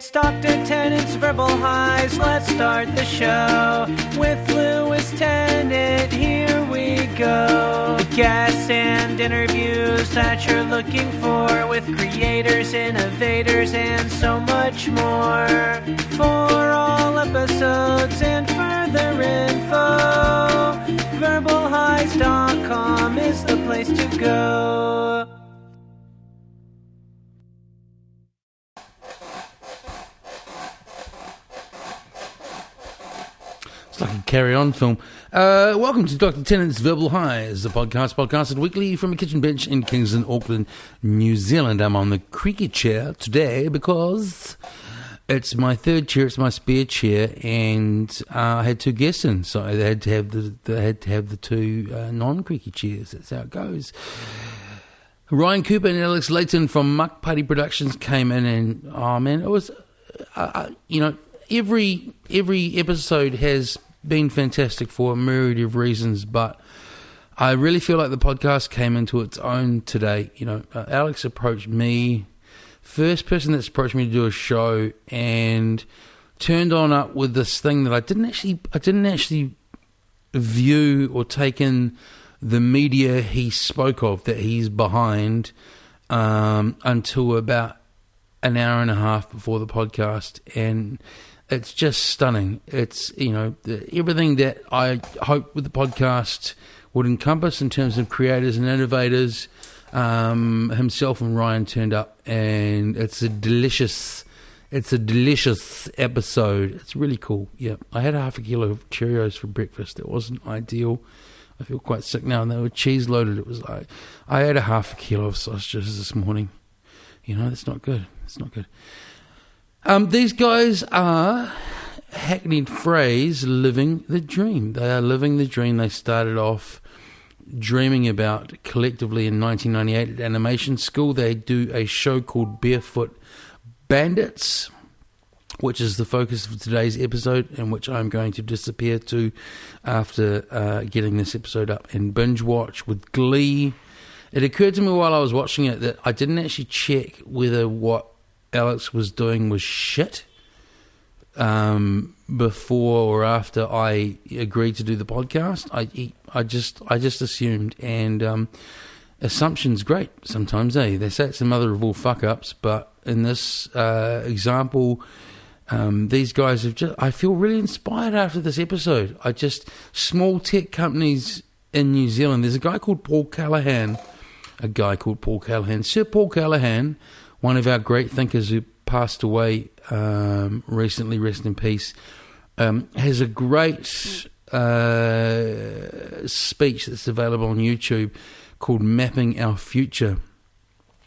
It's Dr. Tennant's Verbal Highs. Let's start the show with Lewis Tennant. Here we go. The guests and interviews that you're looking for with creators, innovators, and so much more. For all episodes and further info, verbalhighs.com is the place to go. Like a carry-on film. Welcome to Dr. Tennant's Verbal Highs, the podcasted weekly from a kitchen bench in Kingston, Auckland, New Zealand. I'm on the creaky chair today because it's my third chair, it's my spare chair, and I had two guests in, so they had to have the two non-creaky chairs. That's how it goes. Ryan Cooper and Alex Layton from Mukpuddy Productions came in, and oh man, it was every episode has been fantastic for a myriad of reasons, but I really feel like the podcast came into its own today. Alex approached me, first person that's approached me to do a show, and turned on up with this thing that I didn't actually view or take in the media he spoke of that he's behind until about an hour and a half before the podcast, and it's just stunning. It's, everything that I hope with the podcast would encompass in terms of creators and innovators. Himself and Ryan turned up, and it's a delicious episode. It's really cool. Yeah, I had half a kilo of Cheerios for breakfast. It wasn't ideal. I feel quite sick now, and they were cheese loaded. It was like I had a half a kilo of sausages this morning. That's not good. It's not good. These guys are, hackneyed phrase, living the dream. They are living the dream they started off dreaming about collectively in 1998 at animation school. They do a show called Barefoot Bandits, which is the focus of today's episode, and which I'm going to disappear to after getting this episode up and binge watch with glee. It occurred to me while I was watching it that I didn't actually check whether what Alex was doing was shit before or after I agreed to do the podcast. I just assumed, and assumption's great sometimes. They say it's the mother of all fuck ups, but in this example, these guys have I feel really inspired after this episode. Small tech companies in New Zealand. There's a guy called Paul Callaghan. Sir Paul Callaghan, one of our great thinkers who passed away recently, rest in peace, has a great speech that's available on YouTube called Mapping Our Future.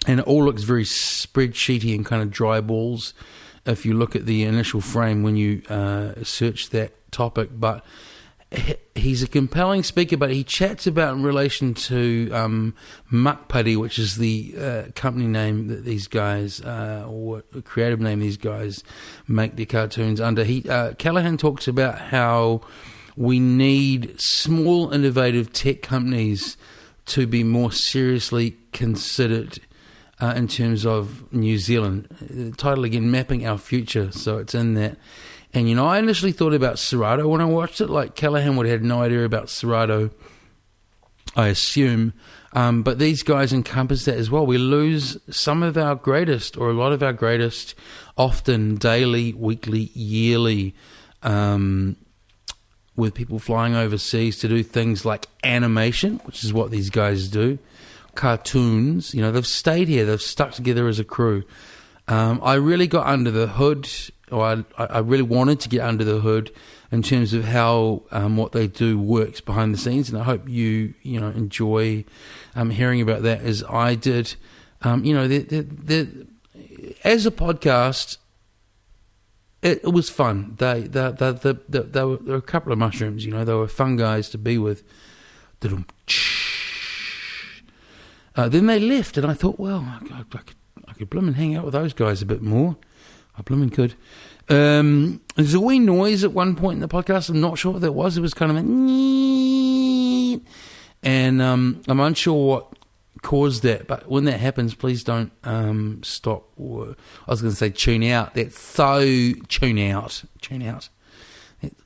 And it all looks very spreadsheety and kind of dry balls if you look at the initial frame when you search that topic. But he's a compelling speaker, but he chats about in relation to Mukpuddy, which is the company name that these guys, or creative name these guys make their cartoons under. Callaghan talks about how we need small, innovative tech companies to be more seriously considered in terms of New Zealand. The title again, Mapping Our Future, so it's in that. And, I initially thought about Serato when I watched it. Like, Callaghan would have had no idea about Serato, I assume. But these guys encompass that as well. We lose some of our greatest, or a lot of our greatest, often daily, weekly, yearly, with people flying overseas to do things like animation, which is what these guys do, cartoons. They've stayed here. They've stuck together as a crew. I really got under the hood, or I really wanted to get under the hood in terms of how what they do works behind the scenes, and I hope you enjoy hearing about that as I did. As a podcast, it was fun. They were a couple of mushrooms. They were fun guys to be with. Then they left, and I thought, well, I could blimmin' hang out with those guys a bit more. I blimmin' could. There's a wee noise at one point in the podcast. I'm not sure what that was. It was kind of a... And I'm unsure what cause that. But when that happens, please don't stop. I was going to say tune out. That's so tune out.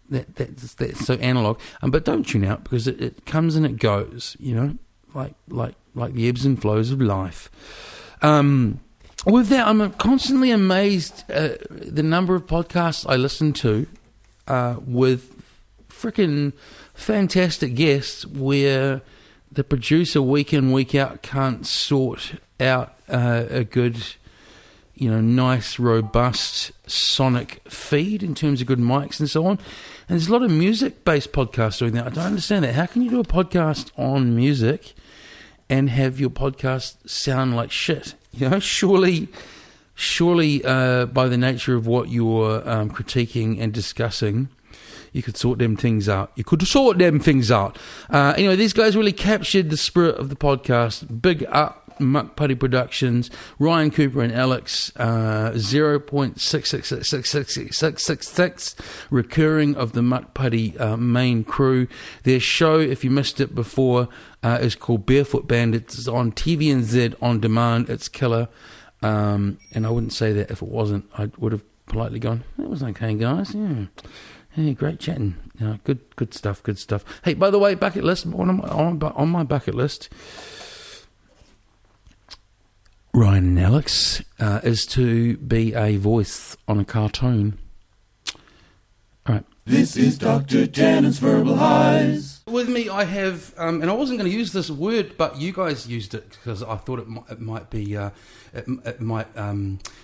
That's so analog. But don't tune out, because it comes and it goes. Like the ebbs and flows of life. With that, I'm constantly amazed at the number of podcasts I listen to with freaking fantastic guests where the producer week in, week out can't sort out a good, nice, robust sonic feed in terms of good mics and so on. And there's a lot of music-based podcasts doing that. I don't understand that. How can you do a podcast on music and have your podcast sound like shit? Surely, by the nature of what you're critiquing and discussing, you could sort them things out. Anyway, these guys really captured the spirit of the podcast. Big up Mukpuddy Productions, Ryan Cooper and Alex, 0.666666 recurring of the Mukpuddy main crew. Their show, if you missed it before, is called Barefoot Bandits. It's on TVNZ on demand. It's killer. And I wouldn't say that if it wasn't. I would have politely gone, that was okay, guys. Yeah. Hey, great chatting. Good stuff. Hey, by the way, bucket list. On my bucket list, Ryan and Alex is to be a voice on a cartoon. All right. This is Dr. Tannen's Verbal Highs. With me, I have, and I wasn't going to use this word, but you guys used it because I thought it might be, it might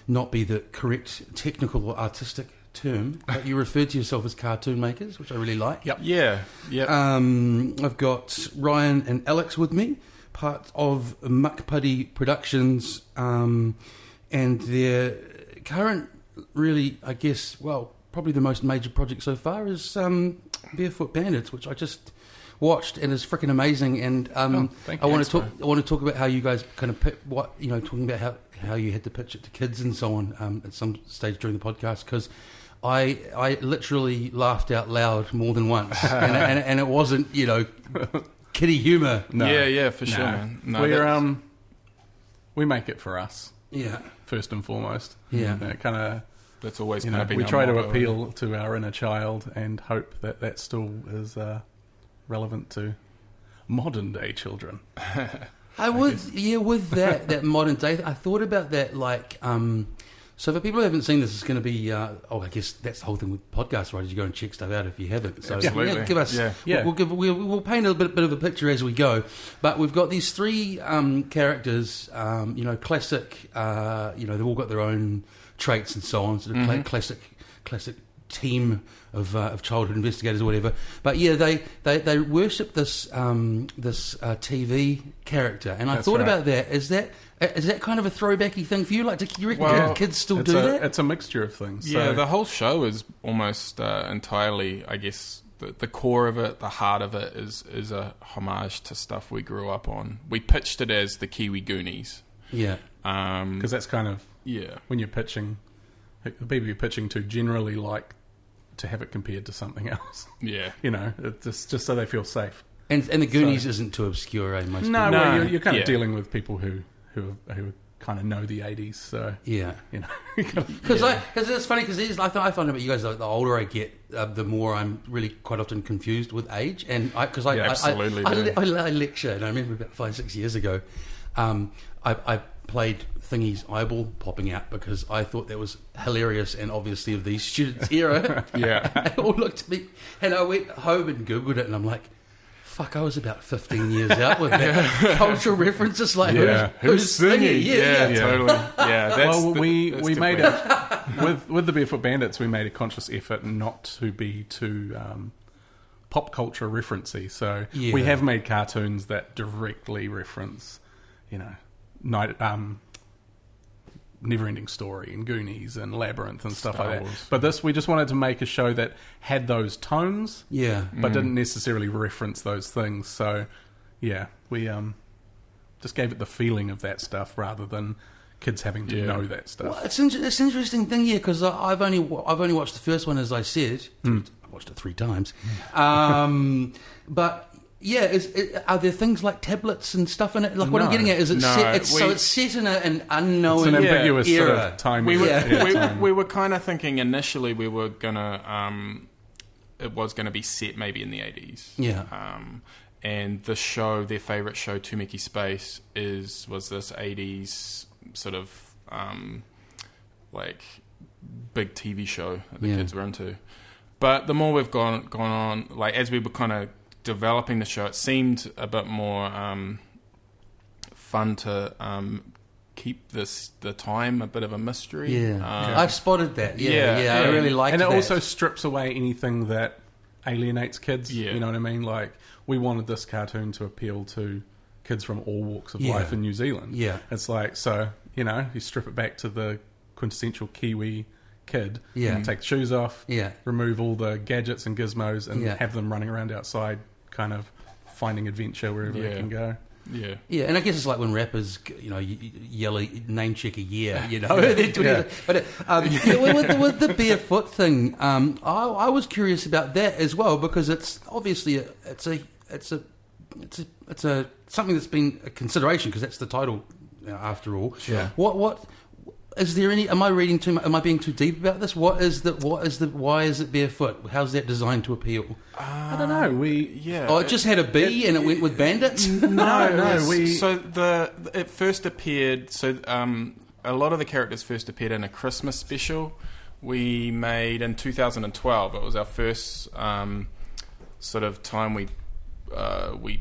not be the correct technical or artistic term, but you referred to yourself as cartoon makers, which I really like. Yep. Yeah. I've got Ryan and Alex with me, part of Mukpuddy Productions, and their current, really, I guess, probably the most major project so far is Barefoot Bandits, which I just watched and is freaking amazing. And I want to talk about how you guys kind of talking about how you had to pitch it to kids and so on at some stage during the podcast, because I literally laughed out loud more than once, and it wasn't kiddie humour. No. Yeah, for sure, man. No, we make it for us. Yeah, first and foremost. Yeah, kind of. That's always kind of been we our try to motto. appeal to our inner child and hope that still is relevant to modern day children. With that modern day, I thought about that, so for people who haven't seen this, it's going to be, I guess that's the whole thing with podcasts, right? Is you go and check stuff out if you haven't. So Absolutely. Give us, we'll paint a bit of a picture as we go. But we've got these three characters, classic, they've all got their own traits and so on. Sort of classic team of childhood investigators or whatever. But yeah, they worship this TV character, and I thought about that. Is that kind of a throwbacky thing for you? Do you reckon kids still do that? It's a mixture of things. Yeah, so. the whole show is almost entirely, I guess, the core of it, the heart of it is a homage to stuff we grew up on. We pitched it as the Kiwi Goonies. Yeah. Because that's kind of, when you're pitching, the people you're pitching to generally like to have it compared to something else. Yeah. It's just so they feel safe. And the Goonies isn't too obscure, eh? Most no, people. well, you're kind of dealing with people who kind of know the 80s, so yeah, because it's funny because I find about you guys, the older I get, the more I'm really quite often confused with age, and I lecture, and I remember about 5-6 years ago, I played Thingy's eyeball popping out because I thought that was hilarious and obviously of these students' era. Yeah, they all looked at me, and I went home and googled it, and I'm like, fuck, I was about 15 years out with that. Cultural references who's singing? Yeah, totally. Yeah, we made it with the Barefoot Bandits. We made a conscious effort not to be too pop culture referencey. So we have made cartoons that directly reference, Never-Ending Story and Goonies and Labyrinth and stuff like that. But we just wanted to make a show that had those tones, but didn't necessarily reference those things. So, we just gave it the feeling of that stuff rather than kids having to know that stuff. Well, it's an interesting thing, because I've only watched the first one, as I said. I watched it 3 times, but. Are there things like tablets and stuff in it? Like what I'm getting at is it's set in an unknown it's an ambiguous era. sort of time. We were kind of thinking initially we were gonna it was gonna be set maybe in the 80s. Yeah. And the show, their favourite show, Tumiki Space, was this 80s sort of like big TV show that the kids were into. But the more we've gone on, like as we were kind of developing the show, it seemed a bit more fun to keep the time a bit of a mystery. I spotted that. I really liked that. And it also strips away anything that alienates kids. You know what I mean? Like, we wanted this cartoon to appeal to kids from all walks of life in New Zealand. It's like, so, you know, you strip it back to the quintessential Kiwi kid, take the shoes off, remove all the gadgets and gizmos, and have them running around outside, kind of finding adventure wherever they can go. And I guess it's like when rappers, you know, yell name check a year, you know. But with the barefoot thing, I was curious about that as well, because it's obviously it's something that's been a consideration, because that's the title, after all. What is there any? Am I reading too much? Am I being too deep about this? Why is it barefoot? How's that designed to appeal? I don't know. It just had a B and it went with bandits. No. It first appeared. So a lot of the characters first appeared in a Christmas special we made in 2012. It was our first sort of time we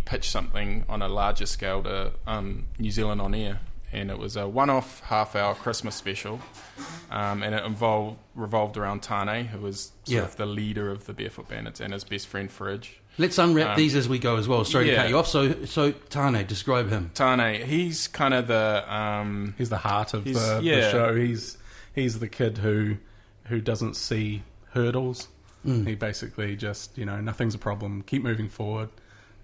pitched something on a larger scale to New Zealand On Air. And it was a one-off half-hour Christmas special, and it revolved around Tane, who was sort of the leader of the Barefoot Bandits, and his best friend Fridge. Let's unwrap these as we go as well. Sorry to cut you off. So Tane, describe him. Tane, he's kind of the he's the heart of the show. He's the kid who doesn't see hurdles. He basically just, you know, nothing's a problem. Keep moving forward.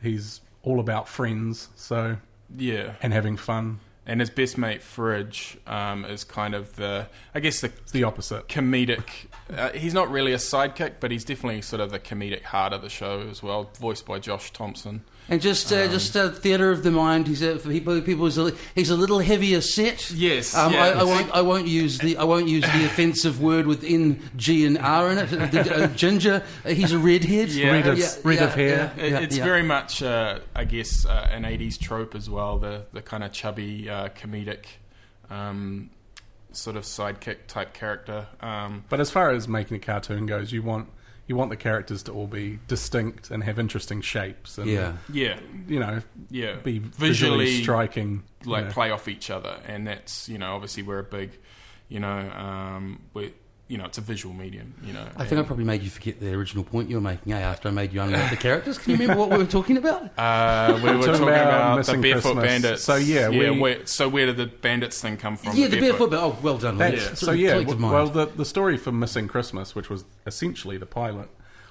He's all about friends. And having fun. And his best mate, Fridge, is kind of the opposite. Comedic. He's not really a sidekick, but he's definitely sort of the comedic heart of the show as well, voiced by Josh Thompson. And just theatre of the mind. He's a little heavier set. Yes. I won't use the offensive word with N, G, and R in it. Ginger. He's a redhead. Red of hair. It's very much, I guess, an 80s trope as well. The kind of chubby, comedic, sort of sidekick type character. But as far as making a cartoon goes, you want the characters to all be distinct and have interesting shapes and be visually striking, play off each other. And that's, you know, obviously we're a big, you know, it's a visual medium, you know. I think I probably made you forget the original point you were making, after I made you unwrap the characters. Can you remember what we were talking about? We were talking about the Barefoot Christmas. Bandits. So where did the bandits thing come from? The Barefoot. Oh, well done. The story for Missing Christmas, which was essentially the pilot,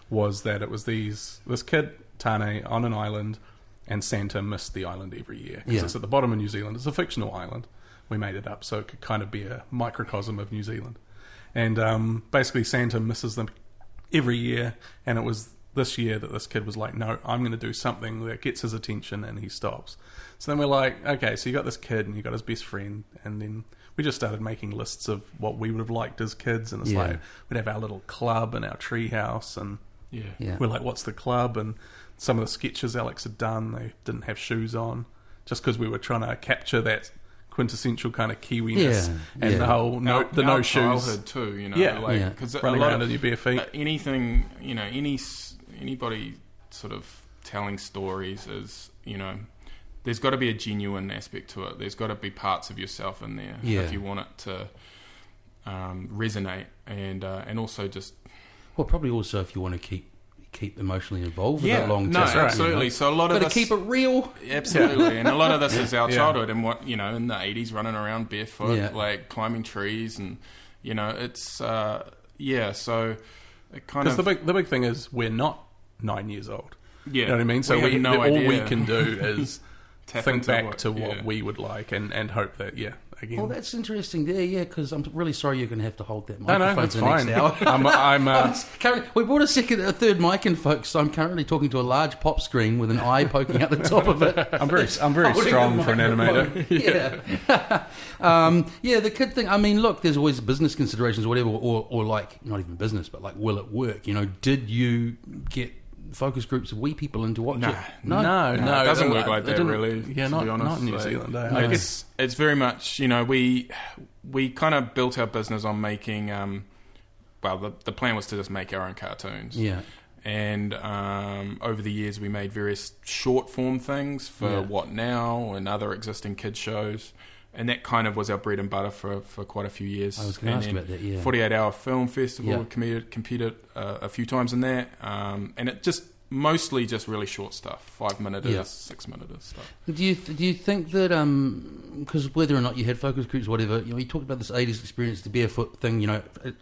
was that it was this kid Tane on an island, and Santa missed the island every year because it's at the bottom of New Zealand. It's a fictional island. We made it up so it could kind of be a microcosm of New Zealand. And basically Santa misses them every year, and it was this year that this kid was like, no, I'm going to do something that gets his attention, and he stops. So then we're like, okay, so you got this kid and you got his best friend, and then we just started making lists of what we would have liked as kids, and it's like we'd have our little club and our tree house, and we're like, what's the club? And some of the sketches Alex had done, they didn't have shoes on, just because we were trying to capture that quintessential kind of Kiwiness and the whole no shoes childhood too, you know, because running around in your bare feet. Anything, you know, anybody sort of telling stories is, you know, there's got to be a genuine aspect to it. There's got to be parts of yourself in there if you want it to resonate, and also just probably also if you want to keep emotionally involved with that long term. Absolutely. You know? So a lot of this, keep it real. Absolutely. And a lot of this is our childhood, and what, you know, in the 80s, running around barefoot, like climbing trees, and, you know, it's so it kind of, because the big thing is we're not 9 years old. You know what I mean? So all we can do is think back to what we would like and hope that, again. Well, that's interesting there, because I'm really sorry you're going to have to hold that microphone that's for the fine. next hour. I'm we brought a third mic in, folks, so I'm currently talking to a large pop screen with an eye poking out the top of it. I'm very strong for an animator. The kid thing, I mean, look, there's always business considerations or whatever, or like, not even business, but like, will it work? Did you get focus groups of wee people into watching it? No, it doesn't work like that, really. Yeah, to be honest. not in New Zealand. It's very much, we kind of built our business on making, the plan was to just make our own cartoons. Yeah. And over the years, we made various short form things for What Now and other existing kids shows. And that kind of was our bread and butter for quite a few years. I was going to ask about that, 48-hour film festival, competed a few times in that. And it just mostly just really short stuff, 5-minute-ers, 6-minute-ers stuff. Do you think that because whether or not you had focus groups, whatever, you talked about this 80s experience, the barefoot thing.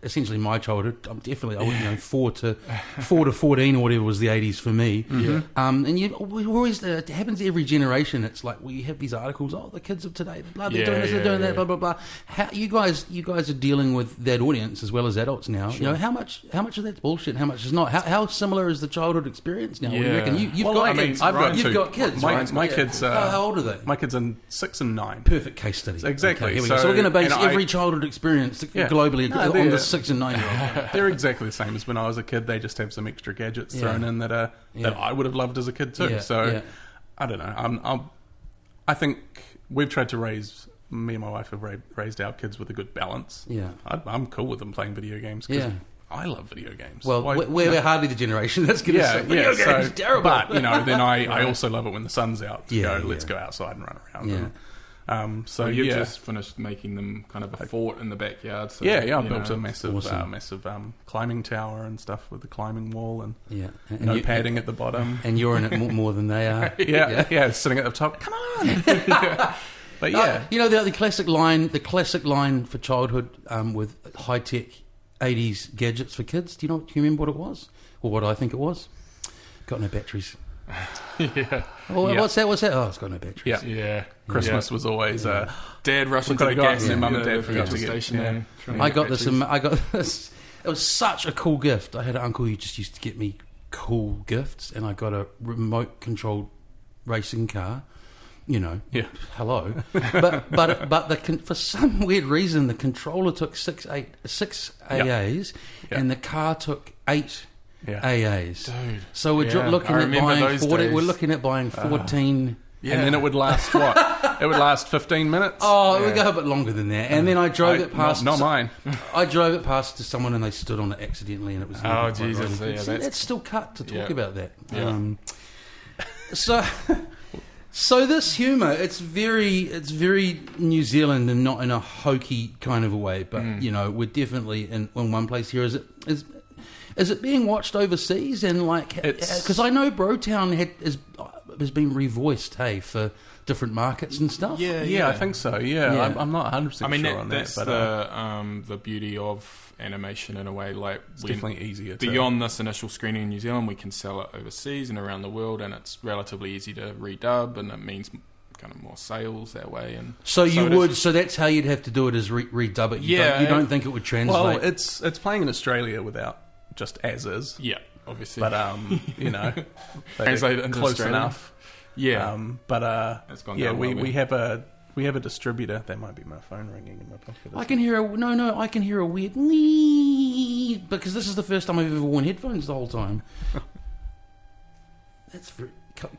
Essentially my childhood. I went 4 to 14 or whatever was the 80s for me. Mm-hmm. And we always it happens every generation. It's like we have these articles. Oh, the kids of today, blah, they're doing this, they're doing that, blah blah blah. How you guys are dealing with that audience as well as adults now? Sure. How much of that's bullshit? How much is not? How similar is the childhood experience now? What do you reckon? You've got kids. My kids. How old are they? My kids are 6 and 9. Perfect case study. Exactly. Okay, here we go. So we're going to base every childhood experience globally on the 6 and 9 year old. They're exactly the same as when I was a kid. They just have some extra gadgets thrown in that I would have loved as a kid too. I don't know. I think we've tried to raise. Me and my wife have raised our kids with a good balance. Yeah, I'm cool with them playing video games. I love video games. Well, we're hardly the generation that's going to say video games terrible. But, then I also love it when the sun's out to let's go outside and run around. You've just finished making them kind of a fort in the backyard. So, I built a massive climbing tower and stuff with the climbing wall and no padding at the bottom. And you're in it more than they are. Sitting at the top. Come on. But the classic line for childhood with high tech 80s gadgets for kids. Do you remember what it was? Or what I think it was? Got no batteries. What's that? Oh, it's got no batteries. Christmas was always Dad rushing to the gas and Mum and Dad forgot to station. I got this. It was such a cool gift. I had an uncle who just used to get me cool gifts, and I got a remote controlled racing car. Hello. But for some weird reason, the controller took six AAs, and the car took 8 AAs. Dude. So we're looking at buying 40. We're looking at buying 14. And then it would last what? It would last 15 minutes. Oh, it would go a bit longer than that. And then I drove it past. Not mine. I drove it past to someone, and they stood on it accidentally, and it was. Oh Jesus! That's still cut to talk about that. Yeah. So this humour, it's very New Zealand and not in a hokey kind of a way, but we're definitely in one place here. Is it being watched overseas and because I know Brotown has been revoiced, for different markets and stuff. I think so. I'm not 100% sure on that. That's the beauty of animation in a way. Like it's definitely easier. Beyond this initial screening in New Zealand, we can sell it overseas and around the world, and it's relatively easy to redub, and it means kind of more sales that way. And so that's how you'd have to do it, is redub it. You don't think it would translate? Well, it's playing in Australia without just as is. Yeah, obviously. But translate it into close Australian. enough. Yeah, it's gone down we have a distributor. That might be my phone ringing in my pocket. I can hear I can hear a weird wee, because this is the first time I've ever worn headphones the whole time.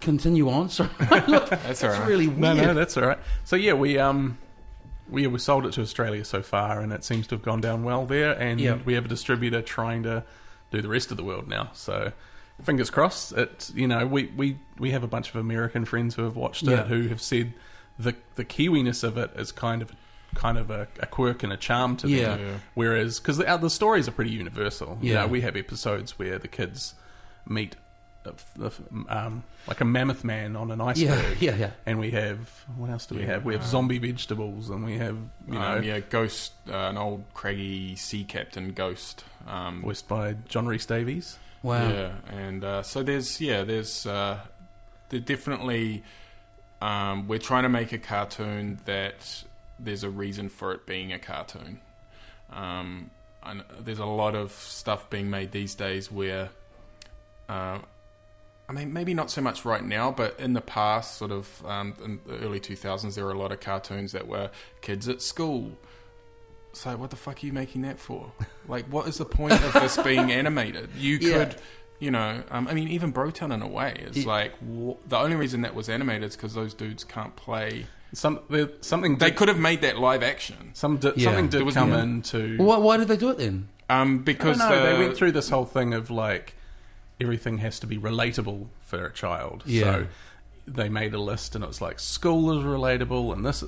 Continue on. Sorry, look, that's all right. Really weird. No, that's all right. So we sold it to Australia so far, and it seems to have gone down well there. And we have a distributor trying to do the rest of the world now. So fingers crossed. It we have a bunch of American friends who have watched it, who have said the Kiwiness of it is kind of a quirk and a charm to them. Yeah. Whereas because the stories are pretty universal. We have episodes where the kids meet like a mammoth man on an iceberg. And we have, what else do we have? We have zombie vegetables, and we have Ghost, an old craggy sea captain Ghost, voiced by John Rhys Davies. Wow. Yeah, and so there's definitely we're trying to make a cartoon that there's a reason for it being a cartoon. And there's a lot of stuff being made these days where, I mean, maybe not so much right now, but in the past, sort of in the early 2000s, there were a lot of cartoons that were kids at school. So what the fuck are you making that for? Like, what is the point of this being animated? You could... You know, I mean, even Brotown in a way is like the only reason that was animated is because those dudes can't play. They could have made that live action. Something did come into. Why did they do it then? Because they went through this whole thing of like everything has to be relatable for a child. Yeah. So they made a list, and it was like school is relatable, and it's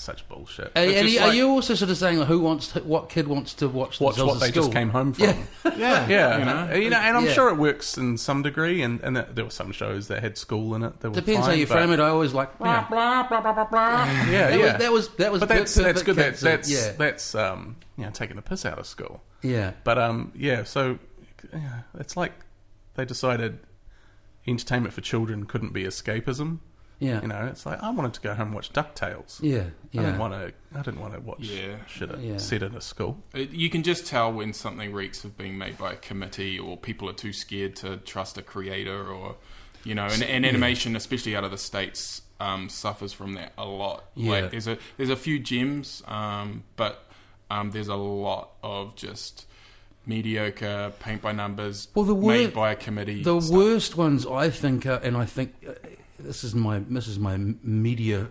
such bullshit. Are you also sort of saying like, what kid wants to watch what they just came home from? Yeah. You know, and I'm sure it works in some degree, and there were some shows that had school in it. That depends how you frame it. I always like blah blah blah blah blah blah. That was. But that's good. That's taking the piss out of school. Yeah. But so it's like they decided entertainment for children couldn't be escapism. Yeah, you know, it's like I wanted to go home and watch DuckTales. Yeah. I didn't want to watch shit set in a school. You can just tell when something reeks of being made by a committee, or people are too scared to trust a creator, or you know, and animation, especially out of the States, suffers from that a lot. Yeah, like, there's a few gems, but there's a lot of just mediocre, paint by numbers, made by a committee. The worst ones, I think, and I think this is my media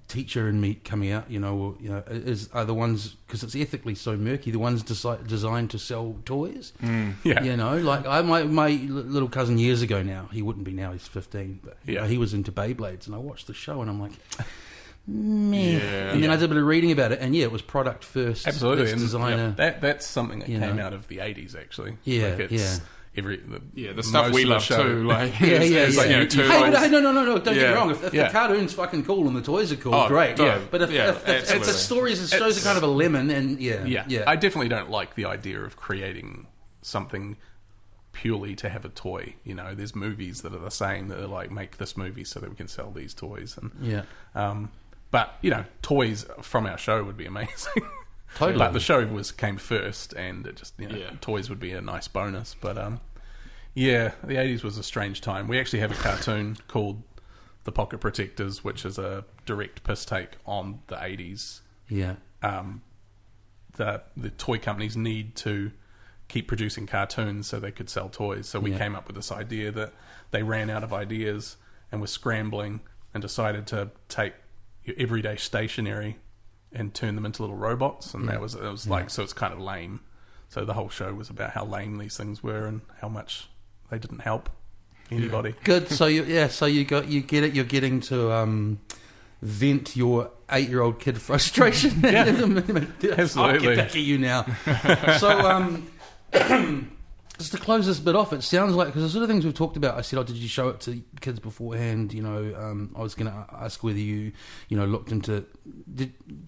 teacher in me coming out. Are the ones, because it's ethically so murky. The ones designed to sell toys. Yeah, you know, like my little cousin years ago. Now he wouldn't be now. He's 15, but he was into Beyblades, and I watched the show, and I'm like. And then I did a bit of reading about it, and it was product first. Absolutely, and designer. that's something that came out of the 80s, actually. The stuff we love too. Like, no, don't get me wrong. If the the cartoon's fucking cool and the toys are cool, great. But if the stories and shows are kind of a lemon, and I definitely don't like the idea of creating something purely to have a toy. You know, there's movies that are the same, that are like, make this movie so that we can sell these toys, and but you know, toys from our show would be amazing. Totally. But the show came first, and it just toys would be a nice bonus. But the 80s was a strange time. We actually have a cartoon called The Pocket Protectors, which is a direct piss take on the 80s. Yeah. The toy companies need to keep producing cartoons so they could sell toys. So we came up with this idea that they ran out of ideas and were scrambling and decided to take your everyday stationery and turn them into little robots, and it was like, so it's kind of lame. So the whole show was about how lame these things were and how much they didn't help anybody. Good. So you get it. You're getting to vent your 8-year-old kid frustration. Absolutely. I'll get back at you now. So just to close this bit off, it sounds like, because the sort of things we've talked about, I said, did you show it to kids beforehand? You know, I was going to ask whether you looked into.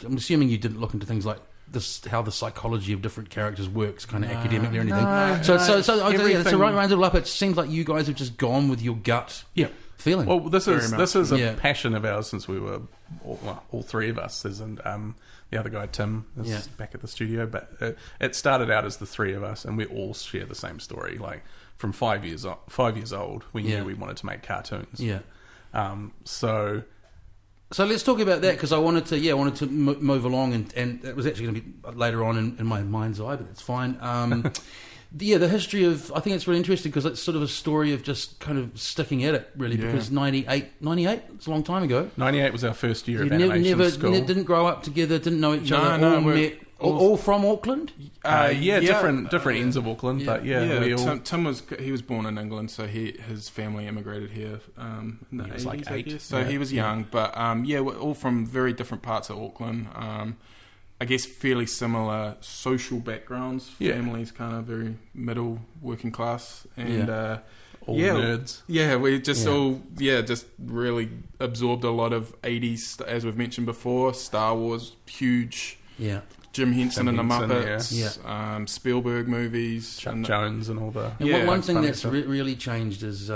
I'm assuming you didn't look into things like this, how the psychology of different characters works, kind of academically or anything. So round it up. It seems like you guys have just gone with your gut. Feeling. Well, this is a passion of ours since we were all three of us. And the other guy Tim is back at the studio, but it started out as the three of us, and we all share the same story. Like from 5 years old, we knew we wanted to make cartoons. So let's talk about that, because I wanted to move along, and it was actually going to be later on in my mind's eye, but it's fine. The history of, I think it's really interesting, because it's sort of a story of just kind of sticking at it, really, because 98, it's a long time ago. 98 was our first year of animation school. Didn't grow up together, didn't know each other, all from Auckland? Different ends of Auckland, but Tim was born in England, so his family immigrated here in the 80s, like 8. So he was young, but we're all from very different parts of Auckland. I guess fairly similar social backgrounds. Families kind of very middle, working class, and all nerds. Yeah, we just all just really absorbed a lot of 80s, as we've mentioned before. Star Wars, huge. Yeah. Jim Henson and the Henson, Muppets, Spielberg movies, Chuck Jones and all the... And one thing that's really changed is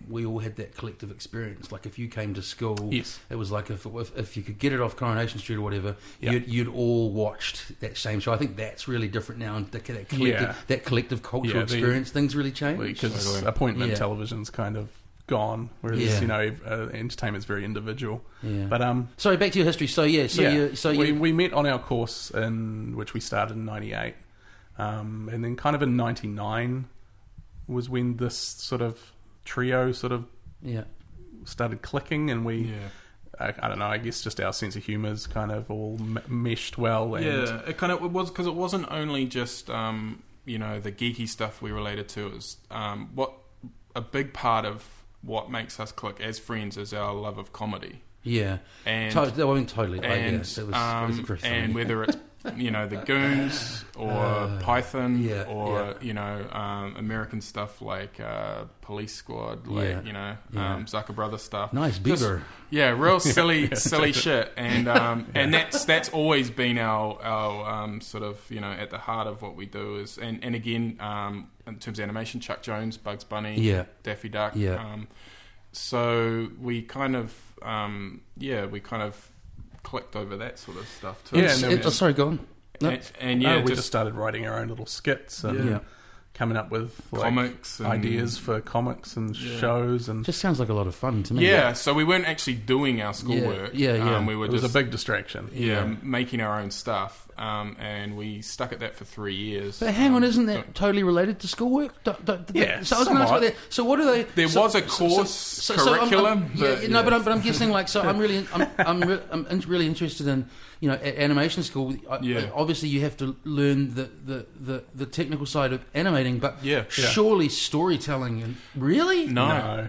we all had that collective experience. Like if you came to school, it was like if you could get it off Coronation Street or whatever, you'd all watched that same show. I think that's really different now, and that collective cultural experience, things really changed. Because appointment television's kind of gone, whereas entertainment's very individual. But sorry, back to your history. We met on our course in which we started in '98, and then kind of in '99 was when this sort of trio started clicking, and we I don't know, I guess just our sense of humour's kind of all meshed well. And it was because it wasn't only just the geeky stuff we related to. It was what a big part of what makes us click as friends is our love of comedy. Yeah, and totally. And, it was interesting. And whether it's the Goons or Python or American stuff like Police Squad, Zucker Brothers stuff. Nice Beaver. Real silly shit, and that's always been our sort of at the heart of what we do is and again in terms of animation, Chuck Jones, Bugs Bunny, Daffy Duck. So we kind of clicked over that sort of stuff too. Sorry, go on. We just started writing our own little skits and coming up with comics ideas for comics and shows, and just sounds like a lot of fun to me. So we weren't actually doing our schoolwork. We were it was a big distraction. Making our own stuff, and we stuck at that for 3 years. But hang on, isn't that totally related to schoolwork? So I was going to ask about that. So what do they? There was a course curriculum. But I'm guessing I'm really interested in at animation school. Obviously you have to learn the technical side of animating, but surely storytelling and really no.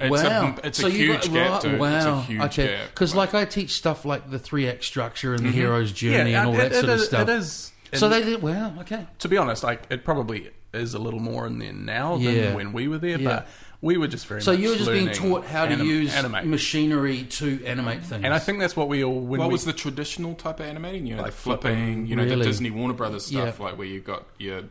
It's so a huge gap, dude. It's a huge gap. Because I teach stuff like the 3-act structure and the hero's journey and all that sort of stuff. It is. So to be honest, it probably is a little more in there now than when we were there, but we were just very. So you were just being taught how to use machinery to animate things, and I think that's what we all. What was the traditional type of animating? Like the flipping, the Disney Warner Brothers stuff, like where you've got you're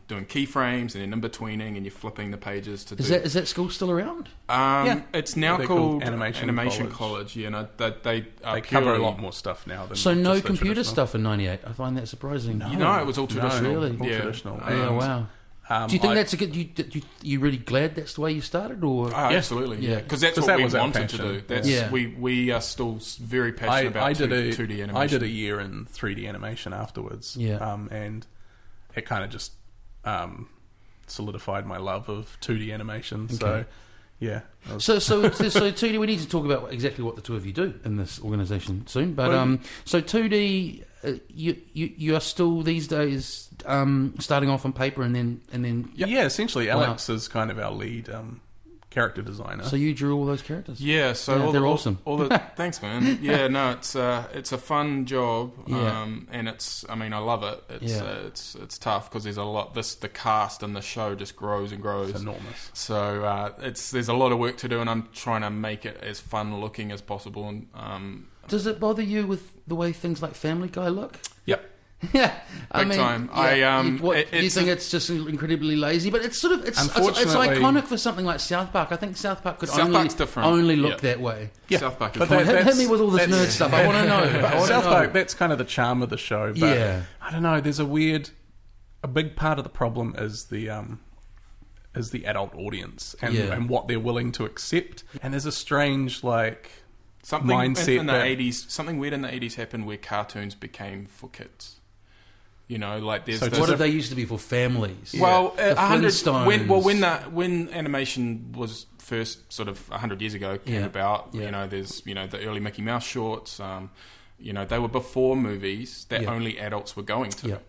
doing keyframes and then in betweening and you're flipping the pages to. Is that school still around? It's now called Animation College. They cover a lot more stuff now. Than so no computer stuff in '98. I find that surprising. No, it was all traditional. Really, all traditional. Wow. Do you think that's a good? You really glad that's the way you started, or absolutely, because that's what we wanted to do. That's we are still very passionate about 2D animation. I did a year in 3D animation afterwards, and it kind of just solidified my love of 2D animation. Okay. So, so 2D. We need to talk about exactly what the two of you do in this organisation soon. But so 2D. You are still these days starting off on paper and then essentially Alex is kind of our lead character designer. So you drew all those characters? So they're awesome. Thanks, man. It's a fun job, and it's I love it. It's tough because there's a lot. The cast and the show just grows and grows. It's enormous. So there's a lot of work to do, and I'm trying to make it as fun looking as possible. And does it bother you with the way things like Family Guy look? Yep. Yeah, big time. You think it's just incredibly lazy, but it's sort of it's iconic for something like South Park. I think South Park could only look that way. Yeah. South Park. But hit me with all this nerd stuff. I want to know. South Park. That's kind of the charm of the show. But I don't know. There's a big part of the problem is the adult audience and what they're willing to accept. And there's a strange something mindset in the 80s. Something weird in the 80s happened where cartoons became for kids. There's. So what did they used to be for families? Well, the Flintstones. When animation was first sort of 100 years ago came about, there's the early Mickey Mouse shorts. They were before movies that only adults were going to.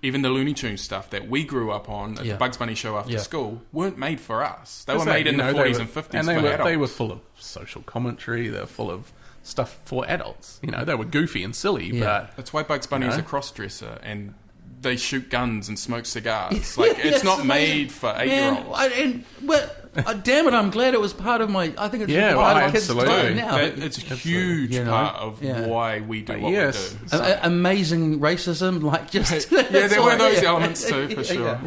Even the Looney Tunes stuff that we grew up on at the Bugs Bunny show after school weren't made for us. They were made in the 40s and 50s and for adults. They were full of social commentary. They were full of stuff for adults. They were goofy and silly, but... That's why Bugs Bunny is a cross-dresser and they shoot guns and smoke cigars. It's not made for 8-year-olds. Damn it! I'm glad it was part of my. I think it's part of kids' time now. It's a huge part of why we do what we do. So. Amazing racism, like just there were those elements too, for sure.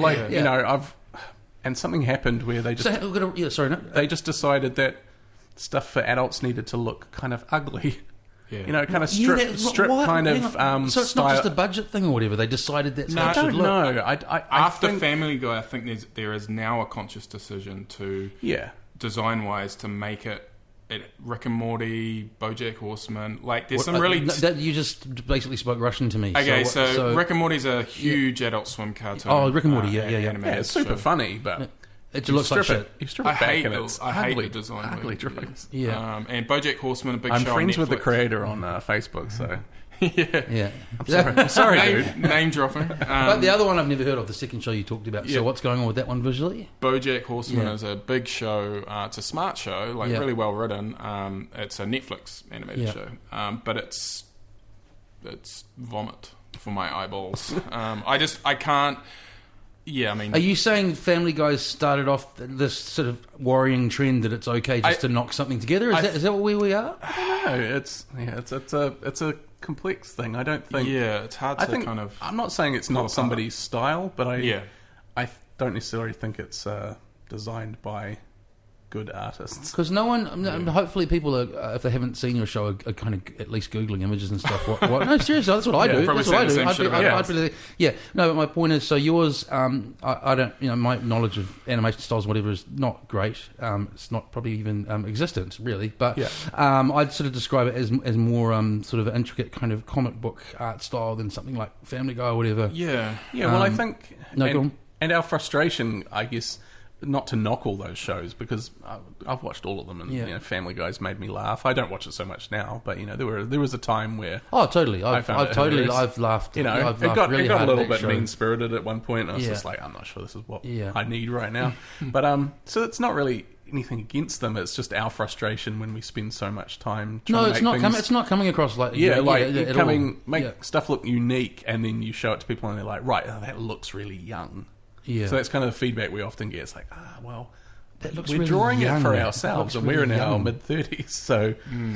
And something happened where they just they just decided that stuff for adults needed to look kind of ugly. Yeah. Kind of strip kind of so it's style. Not just a budget thing or whatever. They decided that's how it should look. No, after Family Guy, I think there is now a conscious decision to design-wise to make it Rick and Morty, BoJack Horseman. Like there's some really you just basically spoke Russian to me. Okay, so Rick and Morty's a huge Adult Swim cartoon. Oh, Rick and Morty, yeah. It's super funny, but. It looks like shit. You strip it back and it's I hate the design. Ugly drawings. Yeah. And BoJack Horseman, a big show on Netflix. I'm friends with the creator on Facebook, so... yeah. I'm sorry, dude. Name dropping. But the other one I've never heard of, the second show you talked about. So what's going on with that one visually? BoJack Horseman is a big show. It's a smart show, really well written. It's a Netflix animated show. But it's vomit for my eyeballs. I can't... Yeah, I mean... Are you saying Family Guy started off this sort of worrying trend that it's okay just to knock something together? Is that what we are? I don't know. It's a complex thing. I don't think... Yeah, it's hard to kind of... I'm not saying it's not somebody's style, but I don't necessarily think it's designed by good artists. Because no one... hopefully people are, if they haven't seen your show, are kind of at least Googling images and stuff. What? No, seriously, that's what I do. That's what I do. No, but my point is, so yours, I don't... my knowledge of animation styles and whatever is not great. It's not probably even existent, really. But I'd sort of describe it as more sort of intricate kind of comic book art style than something like Family Guy or whatever. Yeah. Well, I think... And our frustration, I guess... Not to knock all those shows, because I've watched all of them, and Family Guy's made me laugh. I don't watch it so much now, but there was a time where totally I've laughed. I've laughed it got really a little bit show. Mean spirited at one point. I was just like, I'm not sure this is what I need right now. But so it's not really anything against them. It's just our frustration when we spend so much time. It's not coming across like make stuff look unique, and then you show it to people, and they're like, right, that looks really young. Yeah. So that's kind of the feedback we often get. It's like, that looks we're really drawing young, it for ourselves, and we're in our mid-30s.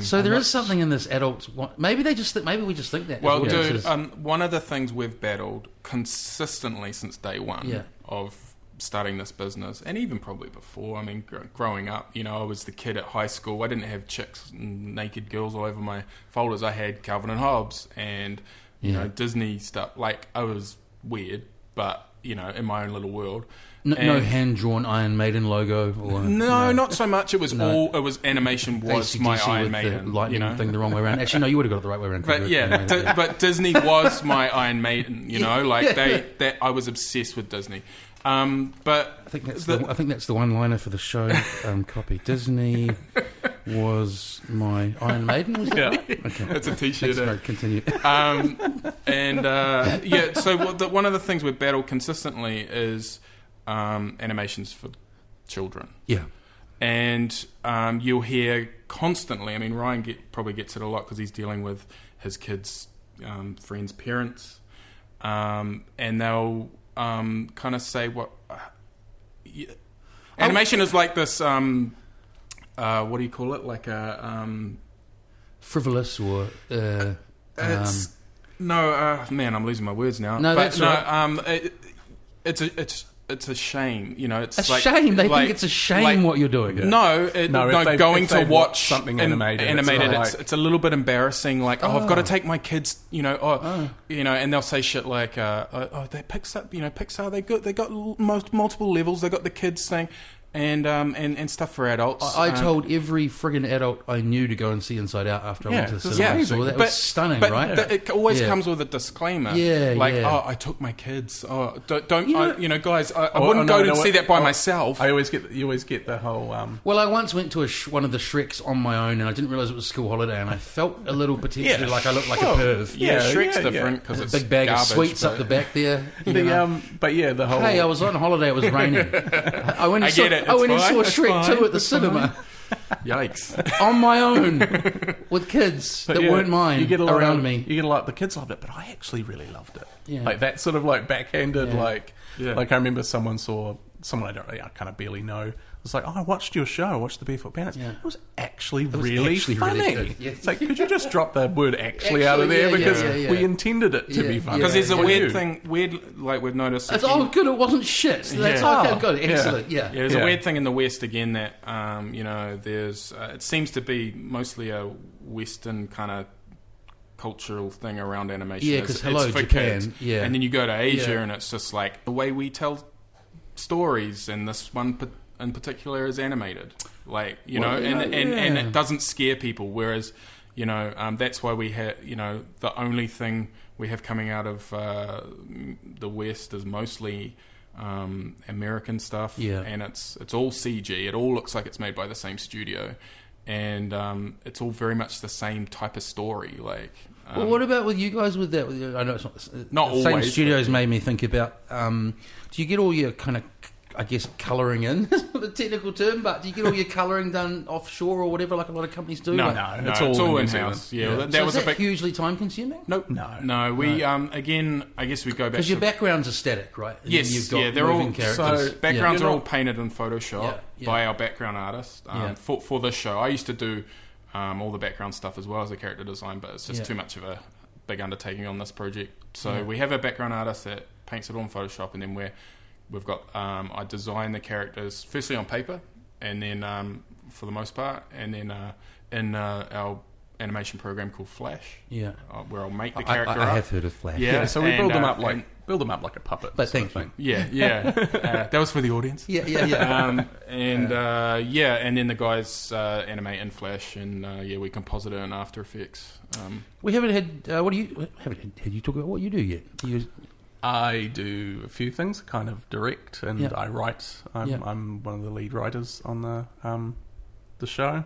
So there is something in this adult... Maybe we just think that. Well, dude, one of the things we've battled consistently since day one of starting this business, and even probably before, I mean, growing up, I was the kid at high school. I didn't have chicks and naked girls all over my folders. I had Calvin and Hobbes and, Disney stuff. Like, I was weird, but... in my own little world. No hand-drawn Iron Maiden logo? Or, no, not so much. It was animation was AC/DC my Iron with Maiden. The lightning thing the wrong way around. Actually, no, you would have got it the right way around. But but Disney was my Iron Maiden, I was obsessed with Disney. But I think that's the one-liner for the show copy. Disney was my Iron Maiden. Was that right? Okay. It's a T-shirt. Thanks, continue. So one of the things we've battled consistently is animations for children. Yeah. And you'll hear constantly. I mean, Ryan probably gets it a lot because he's dealing with his kids' friends' parents, and they'll kind of say what animation is like this. What do you call it? Like a frivolous or it's man, I'm losing my words now. No, that's right. It's a shame, It's a shame. They think it's a shame what you're doing. Yeah. Going to watch something animated. It's a little bit embarrassing. Like, I've got to take my kids. And they'll say shit like, they Pixar. They got multiple levels. They got the kids saying. And stuff for adults. I told every friggin' adult I knew to go and see Inside Out after I went to the cinema. So that was stunning, right? But it always comes with a disclaimer. I took my kids. Guys, I wouldn't go to see that by myself. You always get the whole... Well, I once went to one of the Shreks on my own, and I didn't realise it was a school holiday, and I felt a little potentially like I looked like a perv. Shrek's different because it's a big bag garbage, of sweets up the back there. The whole... Hey, I was on holiday. It was raining. I went and saw Shrek 2 at the cinema. Yikes. On my own. With kids that weren't mine around me. You get a lot... The kids loved it, but I actually really loved it. Yeah. Like that sort of like backhanded, like I remember someone saw someone I kind of barely know was like, "Oh, I watched your show. I watched the Barefoot Bandits. It was actually really funny." Really good. It's like, could you just drop the word "actually" out of there because we intended it to be funny? Because there's a weird thing, like we've noticed. It's good. It wasn't shit. That's okay. Good. Excellent. Yeah. There's a weird thing in the West again that there's it seems to be mostly a Western kind of cultural thing around animation. Yeah, because it's for Japan. kids. Yeah, and then you go to Asia and it's just like the way we tell stories, and this one in particular is animated, and it doesn't scare people. Whereas, that's why we have, the only thing we have coming out of the West is mostly American stuff, and it's all CG. It all looks like it's made by the same studio, and it's all very much the same type of story. Like, well, what about with you guys with that? I know it's not the same always, studios made me think about. Do you get all your kind of, I guess, colouring in? That's not the technical term, but do you get all your colouring done offshore or whatever, like a lot of companies do? No, it's all in-house. Yeah, that was hugely time-consuming? Nope. No. We again, I guess we go back because your backgrounds are static, right? And yes, you've got they're all characters. So backgrounds are all painted in Photoshop by our background artist for this show. I used to do all the background stuff as well as the character design, but it's just too much of a big undertaking on this project. So we have a background artist that paints it all in Photoshop, and then we've got I design the characters firstly on paper, and then for the most part, and then in our animation program called Flash, where I'll make the character. I have heard of Flash. So we build them up like a puppet. But thank you. That was for the audience. Yeah. And then the guys animate in Flash, and we composite it in After Effects. We haven't had. Haven't had you talk about what you do yet? I do a few things, kind of direct, and I write. I'm one of the lead writers on the show.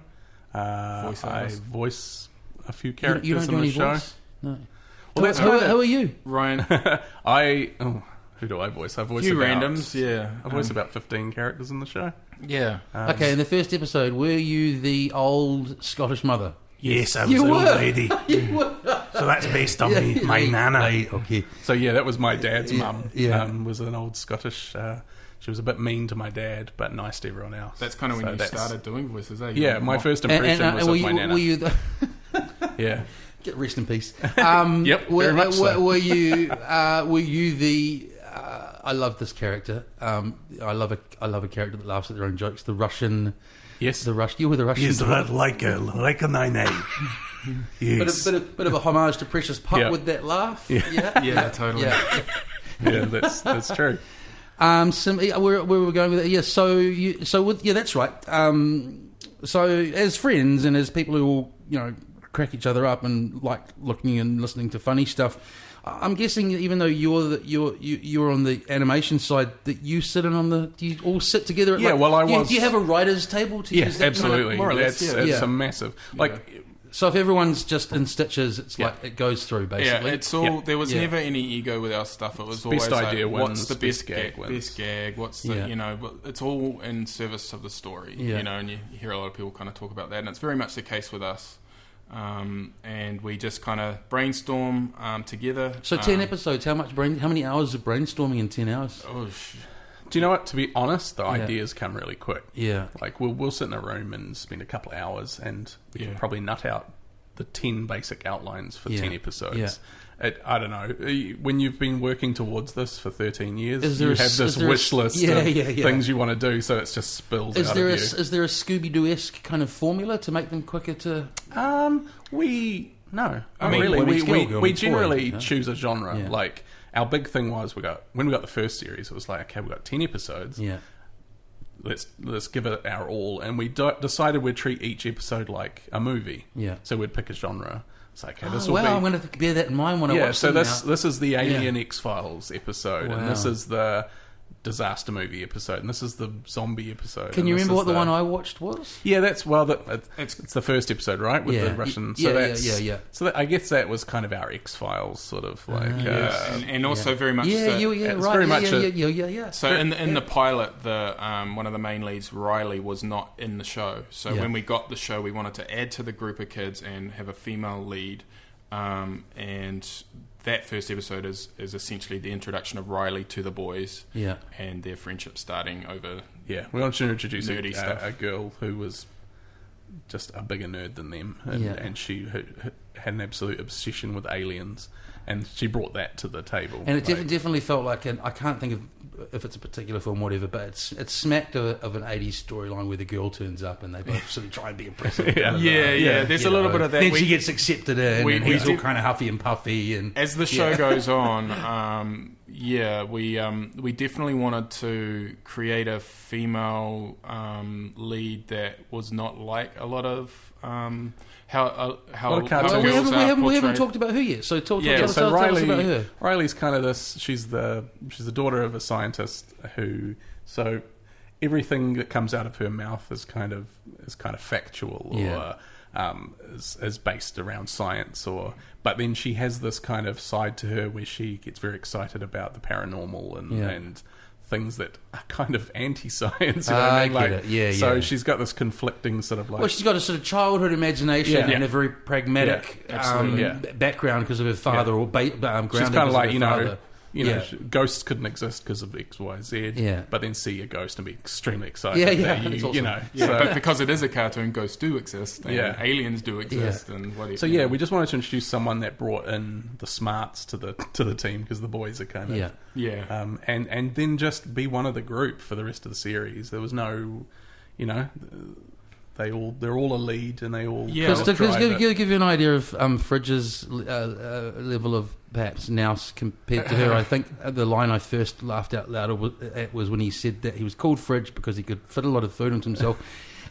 I voice a few characters you don't do in the any show. Voice? No. Well, that's who are you, Ryan? Who do I voice? I voice few about randoms. I voice about 15 characters in the show. Yeah. Okay, in the first episode, were you the old Scottish mother? Yes, I was the old lady. You were. So that's based on my nana. Right, okay. So that was my dad's mum. Yeah. Was an old Scottish. She was a bit mean to my dad, but nice to everyone else. That's kind of when you started doing voices, eh? Yeah, my first impression was of my nana. Were you the... Yeah. Rest in peace. Yep, very much so. Were you the... I love this character. I love a character that laughs at their own jokes. The Russian... Yes. You were the Russian... Yes, like a nine-eight. Yes. Bit of a homage to Precious Pup with that laugh. Yeah, totally. Yeah, that's true. Where were we going with it? Yeah, that's right. So as friends and as people who all, crack each other up and like looking and listening to funny stuff, I'm guessing even though you're on the animation side, that you sit in on the. Do you all sit together? I was. Do you have a writers' table to use that? Absolutely. More or less? It's a massive So if everyone's just in stitches, it's like it goes through basically. Yeah, it's all. There was never any ego with our stuff. It was always best idea like, wins, what's the best gag? Best gag? What's the But it's all in service of the story. And you hear a lot of people kind of talk about that, and it's very much the case with us. And we just kind of brainstorm together. So 10 episodes. How many hours of brainstorming in 10 hours? Do you know what? To be honest, the ideas come really quick. Yeah. Like we'll sit in a room and spend a couple of hours, and we can probably nut out the 10 basic outlines for 10 episodes. Yeah. I don't know. When you've been working towards this for 13 years, you have this wish list of things you want to do, so it just spills out of you. Is there a Scooby-Doo-esque kind of formula to make them quicker to... No. We generally choose a genre. Yeah. Like, our big thing was, when we got the first series, it was like, okay, we've got 10 episodes. Yeah. Let's give it our all. And we decided we'd treat each episode like a movie. Yeah. So we'd pick a genre. It's like, okay, this will be... I'm going to bear that in mind when I watch them. This is the Alien X-Files episode, and this is the disaster movie episode, and this is the zombie episode. Can you remember what the one I watched was? Yeah, it's the first episode, right? With the Russian. Yeah. So I guess that was kind of our X-Files sort of like... and also very much... So in the pilot, one of the main leads, Riley, was not in the show. So when we got the show, we wanted to add to the group of kids and have a female lead, and that first episode is essentially the introduction of Riley to the boys, and their friendship starting over. Yeah, we wanted to introduce stuff. a girl who was just a bigger nerd than them, and she had an absolute obsession with aliens, and she brought that to the table. And it definitely felt like I can't think of if it's a particular film, whatever, but it's smacked of an 80s storyline where the girl turns up and they both sort of try and be impressive. There's a little bit of that. Then she gets accepted in, and he's all kind of huffy and puffy. And as the show goes on, we definitely wanted to create a female lead that was not like a lot of how we haven't talked about her yet. So tell us about her. Riley's kind of this. She's the daughter of a scientist who. So everything that comes out of her mouth is kind of factual or is based around science. But then she has this kind of side to her where she gets very excited about the paranormal and things that are kind of anti-science. You know what I mean? Get it. So she's got this conflicting sort of like... Well, she's got a sort of childhood imagination and a very pragmatic background because of her father or grounded. She's kind of like, father. Ghosts couldn't exist because of X, Y, Z. Yeah. But then see a ghost and be extremely excited. But because it is a cartoon, ghosts do exist. And aliens do exist. Yeah. And we just wanted to introduce someone that brought in the smarts to the team because the boys are kind of and then just be one of the group for the rest of the series. There was no, they're all a lead and they all give you an idea of Fridge's level of perhaps now compared to her. I think the line I first laughed out loud was when he said that he was called Fridge because he could fit a lot of food into himself.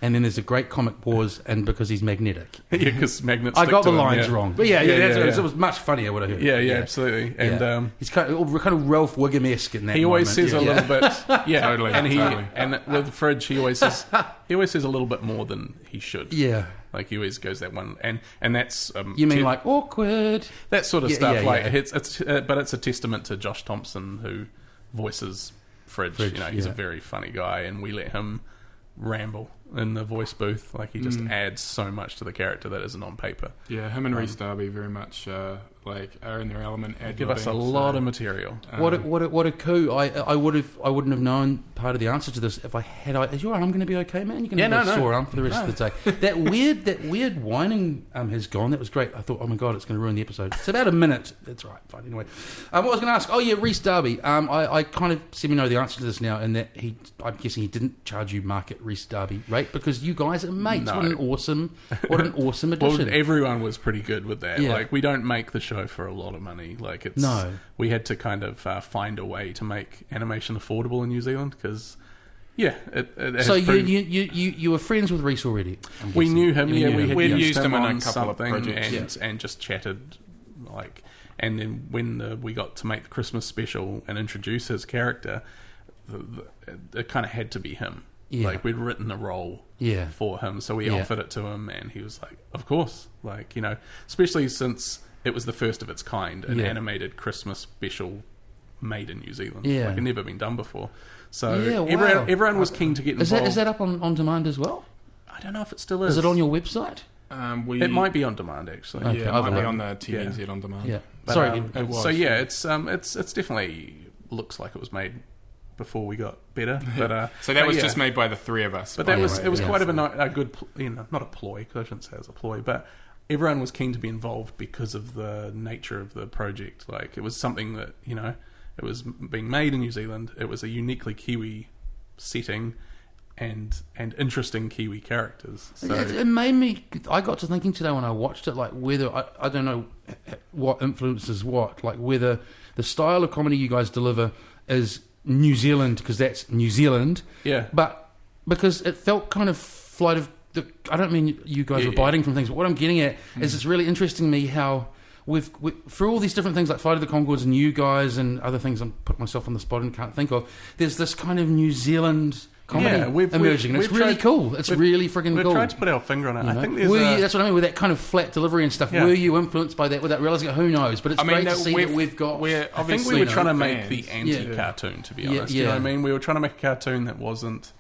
And then there's a great comic pause, and because he's magnetic. Because magnets. I got the lines wrong, but it was much funnier what I heard. Yeah, absolutely. And he's kind of Ralph Wiggum-esque in that. He always moment. says a little bit, totally. And with Fridge, he always says a little bit more than he should. Yeah. Like he always goes that one, and that's you mean like awkward, that sort of stuff. But it's a testament to Josh Thompson who voices Fridge. He's a very funny guy, and we let him ramble in the voice booth. Like he just adds so much to the character that isn't on paper. Yeah, him and Reese Darby very much are in their element. Give us a lot of material. What a coup! I wouldn't have known part of the answer to this if I had. Is your arm going to be okay, man? You're going to have a sore arm for the rest of the day. That weird whining has gone. That was great. I thought, oh my god, it's going to ruin the episode. It's about a minute. That's right. Fine. Anyway, what I was going to ask. Oh yeah, Reese Darby. I kind of semi know the answer to this now, and that I'm guessing he didn't charge you market Reese Darby rate because you guys are mates. No. What an awesome addition. Well, everyone was pretty good with that. Yeah. Like we don't make the show for a lot of money. Like we had to kind of find a way to make animation affordable in New Zealand because so you were friends with Reese already? We knew him. We'd used him in a couple of projects and just chatted and then when we got to make the Christmas special and introduce his character, it kind of had to be him. Yeah. Like we'd written a role for him, so we offered it to him, and he was like, "Of course!" Like especially since it was the first of its kind, an animated Christmas special made in New Zealand. Yeah, like it never been done before. So everyone was keen to get involved. Is that up on demand as well? I don't know if it still is. Is it on your website? It might be on demand actually. Okay, it might be on the TNZ on demand. Yeah, but, sorry. It was. So yeah, it's definitely looks like it was made before we got better, but so that was just made by the three of us. But it was quite a good, not a ploy because I shouldn't say it was a ploy, but everyone was keen to be involved because of the nature of the project. Like it was something that it was being made in New Zealand. It was a uniquely Kiwi setting and interesting Kiwi characters. So it made me. I got to thinking today when I watched it, like whether I don't know what influences what, like whether the style of comedy you guys deliver is New Zealand because that's New Zealand, but because it felt kind of flight of the. I don't mean you guys were biting from things, but what I'm getting at is it's really interesting to me how with for all these different things like Flight of the Conchords and you guys and other things I'm putting myself on the spot and can't think of. There's this kind of New Zealand comedy emerging, and it's really cool. It's really freaking cool. We've tried to put our finger on it. I think that's what I mean with that kind of flat delivery and stuff. Yeah. Were you influenced by that without realising it? Who knows? But it's great to see that we've got. I think we were trying to make the anti-cartoon, to be honest. You know what I mean? We were trying to make a cartoon that wasn't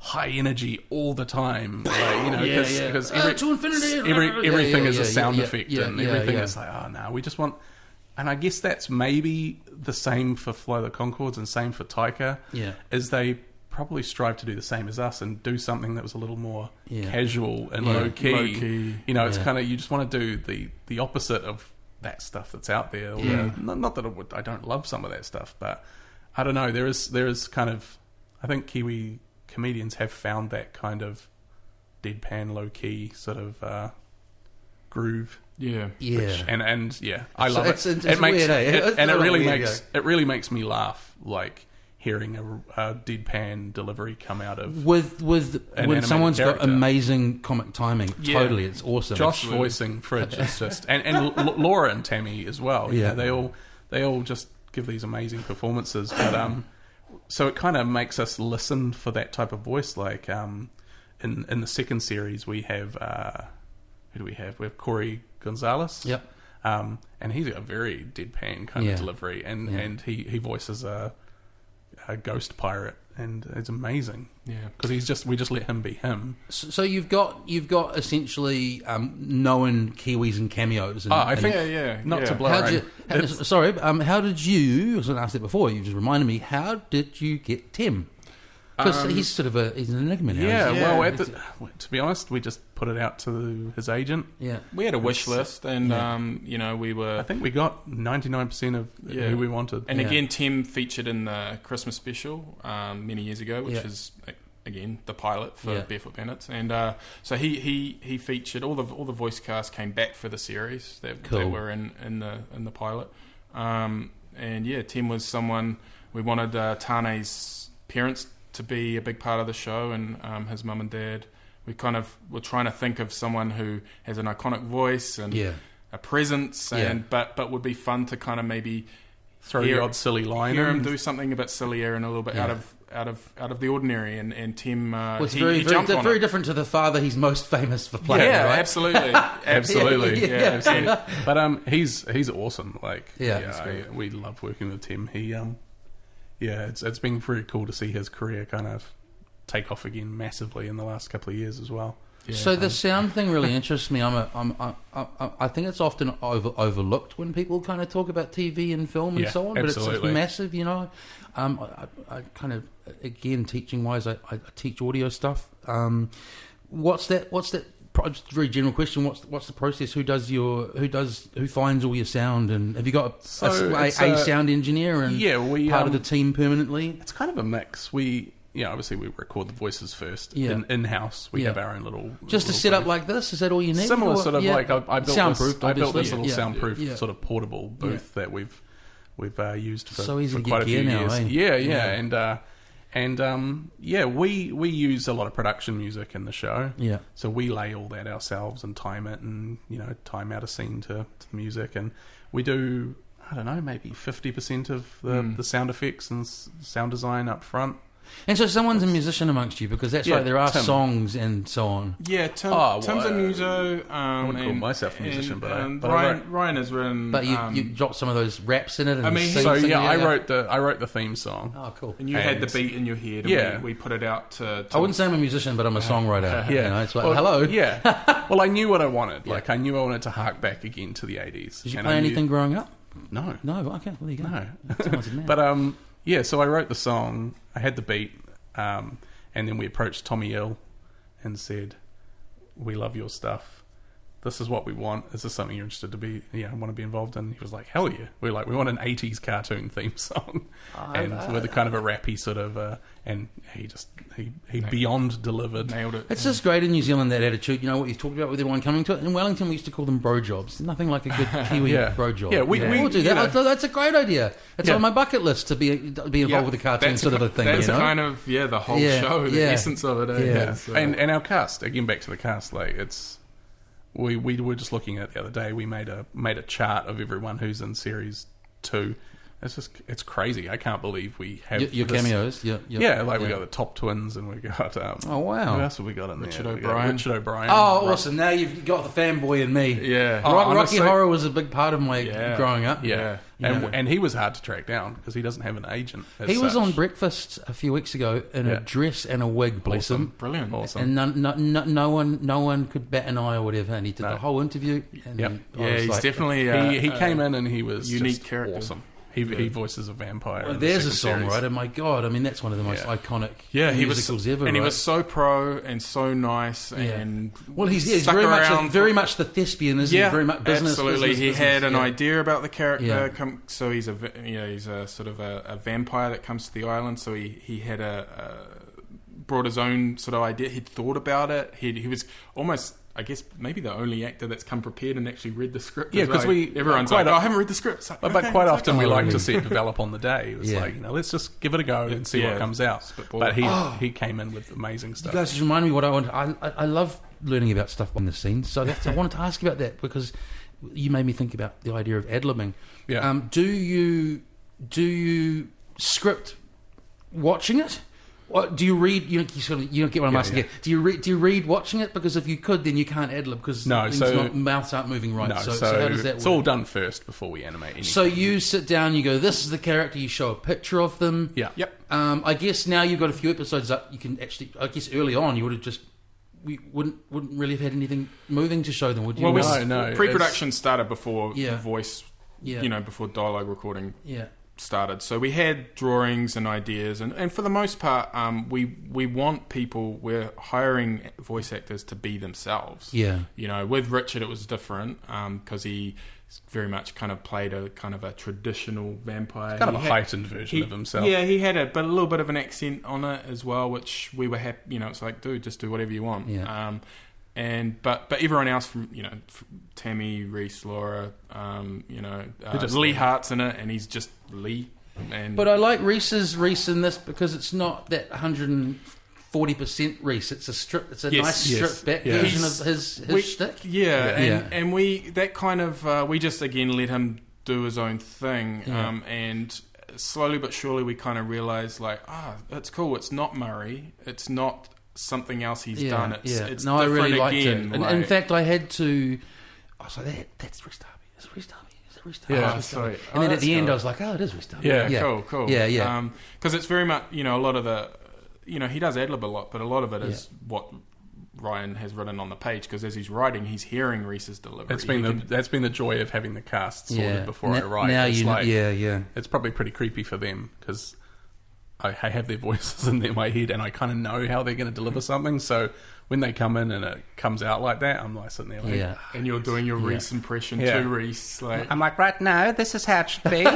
high energy all the time, because to infinity. Everything is a sound effect, and everything is like, oh no, we just want I guess that's maybe the same for Fly the Conchords and same for Taika. Yeah. Is they probably strive to do the same as us and do something that was a little more casual and low key. You know, it's kind of, you just want to do the opposite of that stuff that's out there. Not that I don't love some of that stuff, but I don't know. There is kind of, I think Kiwi comedians have found that kind of deadpan, low key sort of groove. Yeah. I love it. It makes weird, it really makes me laugh, like hearing a deadpan delivery come out of when someone's got amazing comic timing. Totally, it's awesome. Josh voicing Fridge is just and Laura and Tammy as well. Yeah, they all just give these amazing performances. But so it kind of makes us listen for that type of voice. Like in the second series, we have who do we have? We have Corey Gonzalez. Yep. And he's got a very deadpan kind of delivery, and he voices a ghost pirate, and it's amazing. Yeah, because we just let him be him. So you've got essentially known Kiwis and cameos. And, I think not to blow. How did you? I was going to ask that before. You just reminded me. How did you get Tim? Because he's sort of he's an enigma now. Yeah, to be honest, we just put it out to his agent. Yeah, we had a wish list, and we were. I think we got 99% of who we wanted. And again, Tim featured in the Christmas special many years ago, which is again the pilot for Barefoot Bandits, and so he featured all the voice cast came back for the series that were in the pilot, and Tim was someone we wanted Tane's parents to be a big part of the show, and his mum and dad. We kind of were trying to think of someone who has an iconic voice and a presence, but would be fun to kind of maybe throw the odd silly line, hear him do something a bit sillier and a little bit out of the ordinary. And Tim, it's very different to the father he's most famous for playing. Yeah, right? absolutely. Absolutely. But he's awesome. Like we love working with Tim. He it's been pretty cool to see his career kind of take off again massively in the last couple of years as well. Yeah, so the sound thing really interests me. I think it's often overlooked when people kind of talk about TV and film and so on, but it's massive, you know. I kind of, again, teaching wise, I teach audio stuff. What's that? Very general question. What's the process? Who finds all your sound? And have you got a sound engineer and part of the team permanently? It's kind of a mix. Obviously we record the voices first in-house. We have our own little... Just a setup like this? Is that all you need? Similar sort of like... I built this little soundproof sort of portable booth that we've used for easy quite a few years. Eh? We use a lot of production music in the show. Yeah. So we lay all that ourselves and time it and, time out a scene to music. And we do, I don't know, maybe 50% of the sound effects and sound design up front. And so someone's a musician amongst you, because that's right, there are Tim. Songs and so on. Yeah, Tim's a muso. I wouldn't call myself a musician, but Ryan has written... But you dropped some of those raps in it. And I wrote the theme song. Oh, cool. And you had the beat in your head, and we put it out to... I wouldn't say I'm a musician, but I'm a songwriter. It's like, hello. Yeah. Well, I knew what I wanted. Like, I knew I wanted to hark back again to the 80s. Did you play anything growing up? No. No? Okay, well, there you go. No. But, so I wrote the song, I had the beat, and then we approached Tommy Ill and said, we love your stuff. This is what we want. Is this something you're interested to be? I want to be involved in. He was like, hell yeah. We want an 80s cartoon theme song. With a kind of a rappy sort of, and he beyond delivered. Nailed it. It's just great in New Zealand, that attitude. You know what you've talked about with everyone coming to it. In Wellington, we used to call them bro jobs. Nothing like a good Kiwi bro job. Yeah, we'll do that. That's a great idea. It's on my bucket list to be involved with a cartoon sort of a thing. That's kind of the whole show, the essence of it. So. And our cast, again, back to the cast, like it's. We were just looking at it the other day. We made a chart of everyone who's in series 2, it's crazy. I can't believe we have your this. cameos. Yeah, We got the Top Twins, and we got oh wow, who else have we got in Richard there? O'Brien. Richard O'Brien. Oh, awesome! Now you've got the fanboy in me. Yeah. Rocky honestly, Horror was a big part of my growing up. Yeah. And he was hard to track down because he doesn't have an agent. He was on Breakfast a few weeks ago in a dress and a wig, bless him. Brilliant. Awesome. And no one could bat an eye or whatever. And he did the whole interview. And he's definitely he came in and he was unique just character. Awesome. He voices a vampire. Well, there's a songwriter. My God, I mean that's one of the most iconic musicals ever. And he was so pro and so nice and he's stuck very much the thespian, isn't he? Very much business. Absolutely, business, he had an idea about the character. Yeah. So he's a sort of a vampire that comes to the island. So he had brought his own sort of idea. He'd thought about it. He was almost, I guess, maybe the only actor that's come prepared and actually read the script. Yeah, because everyone's like, I haven't read the script. Like, but quite often we like to see it develop on the day. It was like, let's just give it a go and see what comes out. Spitball. But he came in with amazing stuff. You guys just remind me what I want. I love learning about stuff on the scenes. So I wanted to ask you about that because you made me think about the idea of ad-libbing. Yeah. Do you script watching it? What, do you read? You don't get what I'm asking here. Do you read watching it? Because if you could, then you can't ad lib because mouths aren't moving right. No, so how does that work? It's all done first before we animate anything. So you sit down, you go, this is the character, you show a picture of them. Yeah. Yep. I guess now you've got a few episodes up. You can actually, I guess early on you would have just, we wouldn't really have had anything moving to show them, would you? Well, no. Pre-production started before voice, before dialogue recording. Yeah. Started. So we had drawings and ideas, and for the most part, we want people. We're hiring voice actors to be themselves. Yeah. With Richard, it was different because he very much kind of played a traditional vampire. Kind of a heightened version of himself. Yeah, he had a little bit of an accent on it as well, which we were happy. It's like, dude, just do whatever you want. Yeah. But everyone else from Tammy, Reese, Laura, Lee Hart's in it, and he's just Lee. But I like Reese in this because it's not that 140% Reese. It's a strip. It's a nice stripped back version of his shtick. And we that kind of we just again let him do his own thing, and slowly but surely we kind of realised it's cool. It's not Murray. It's not something else he's done. It's no, I really liked again. it. In fact, I had to. I was like, that's Reese Darby. Is it Reese Darby? Is it Reese Darby? Yeah, sorry. And then at the end, I was like, it is Reese Darby. Yeah, cool. Yeah. Because it's very much, a lot of the, he does ad-lib a lot, but a lot of it is what Ryan has written on the page. Because as he's writing, he's hearing Reese's delivery. That's been the joy of having the cast sorted before I write. Now It's probably pretty creepy for them because I have their voices in my head and I kind of know how they're going to deliver something. So when they come in and it comes out like that, I'm like sitting there like... And you're doing your Reese impression to Reese. I'm like, right now, this is how it should be.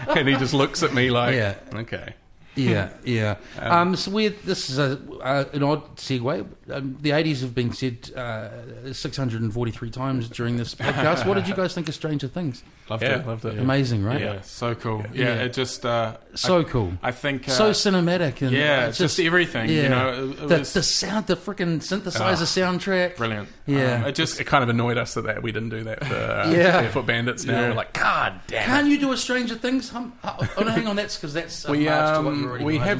And he just looks at me like, okay. Yeah. So this is an odd segue. The 80s have been said 643 times during this podcast. What did you guys think of Stranger Things? Loved it. Amazing, right? Yeah, so cool. Yeah, it just... so cool. I think... so cinematic. And it's just everything, the sound, the freaking synthesizer soundtrack. Brilliant. Yeah. It kind of annoyed us that we didn't do that for Barefoot Bandits now. We're like, God damn it. Can't you do a Stranger Things? Oh, no, hang on, that's because that's... we have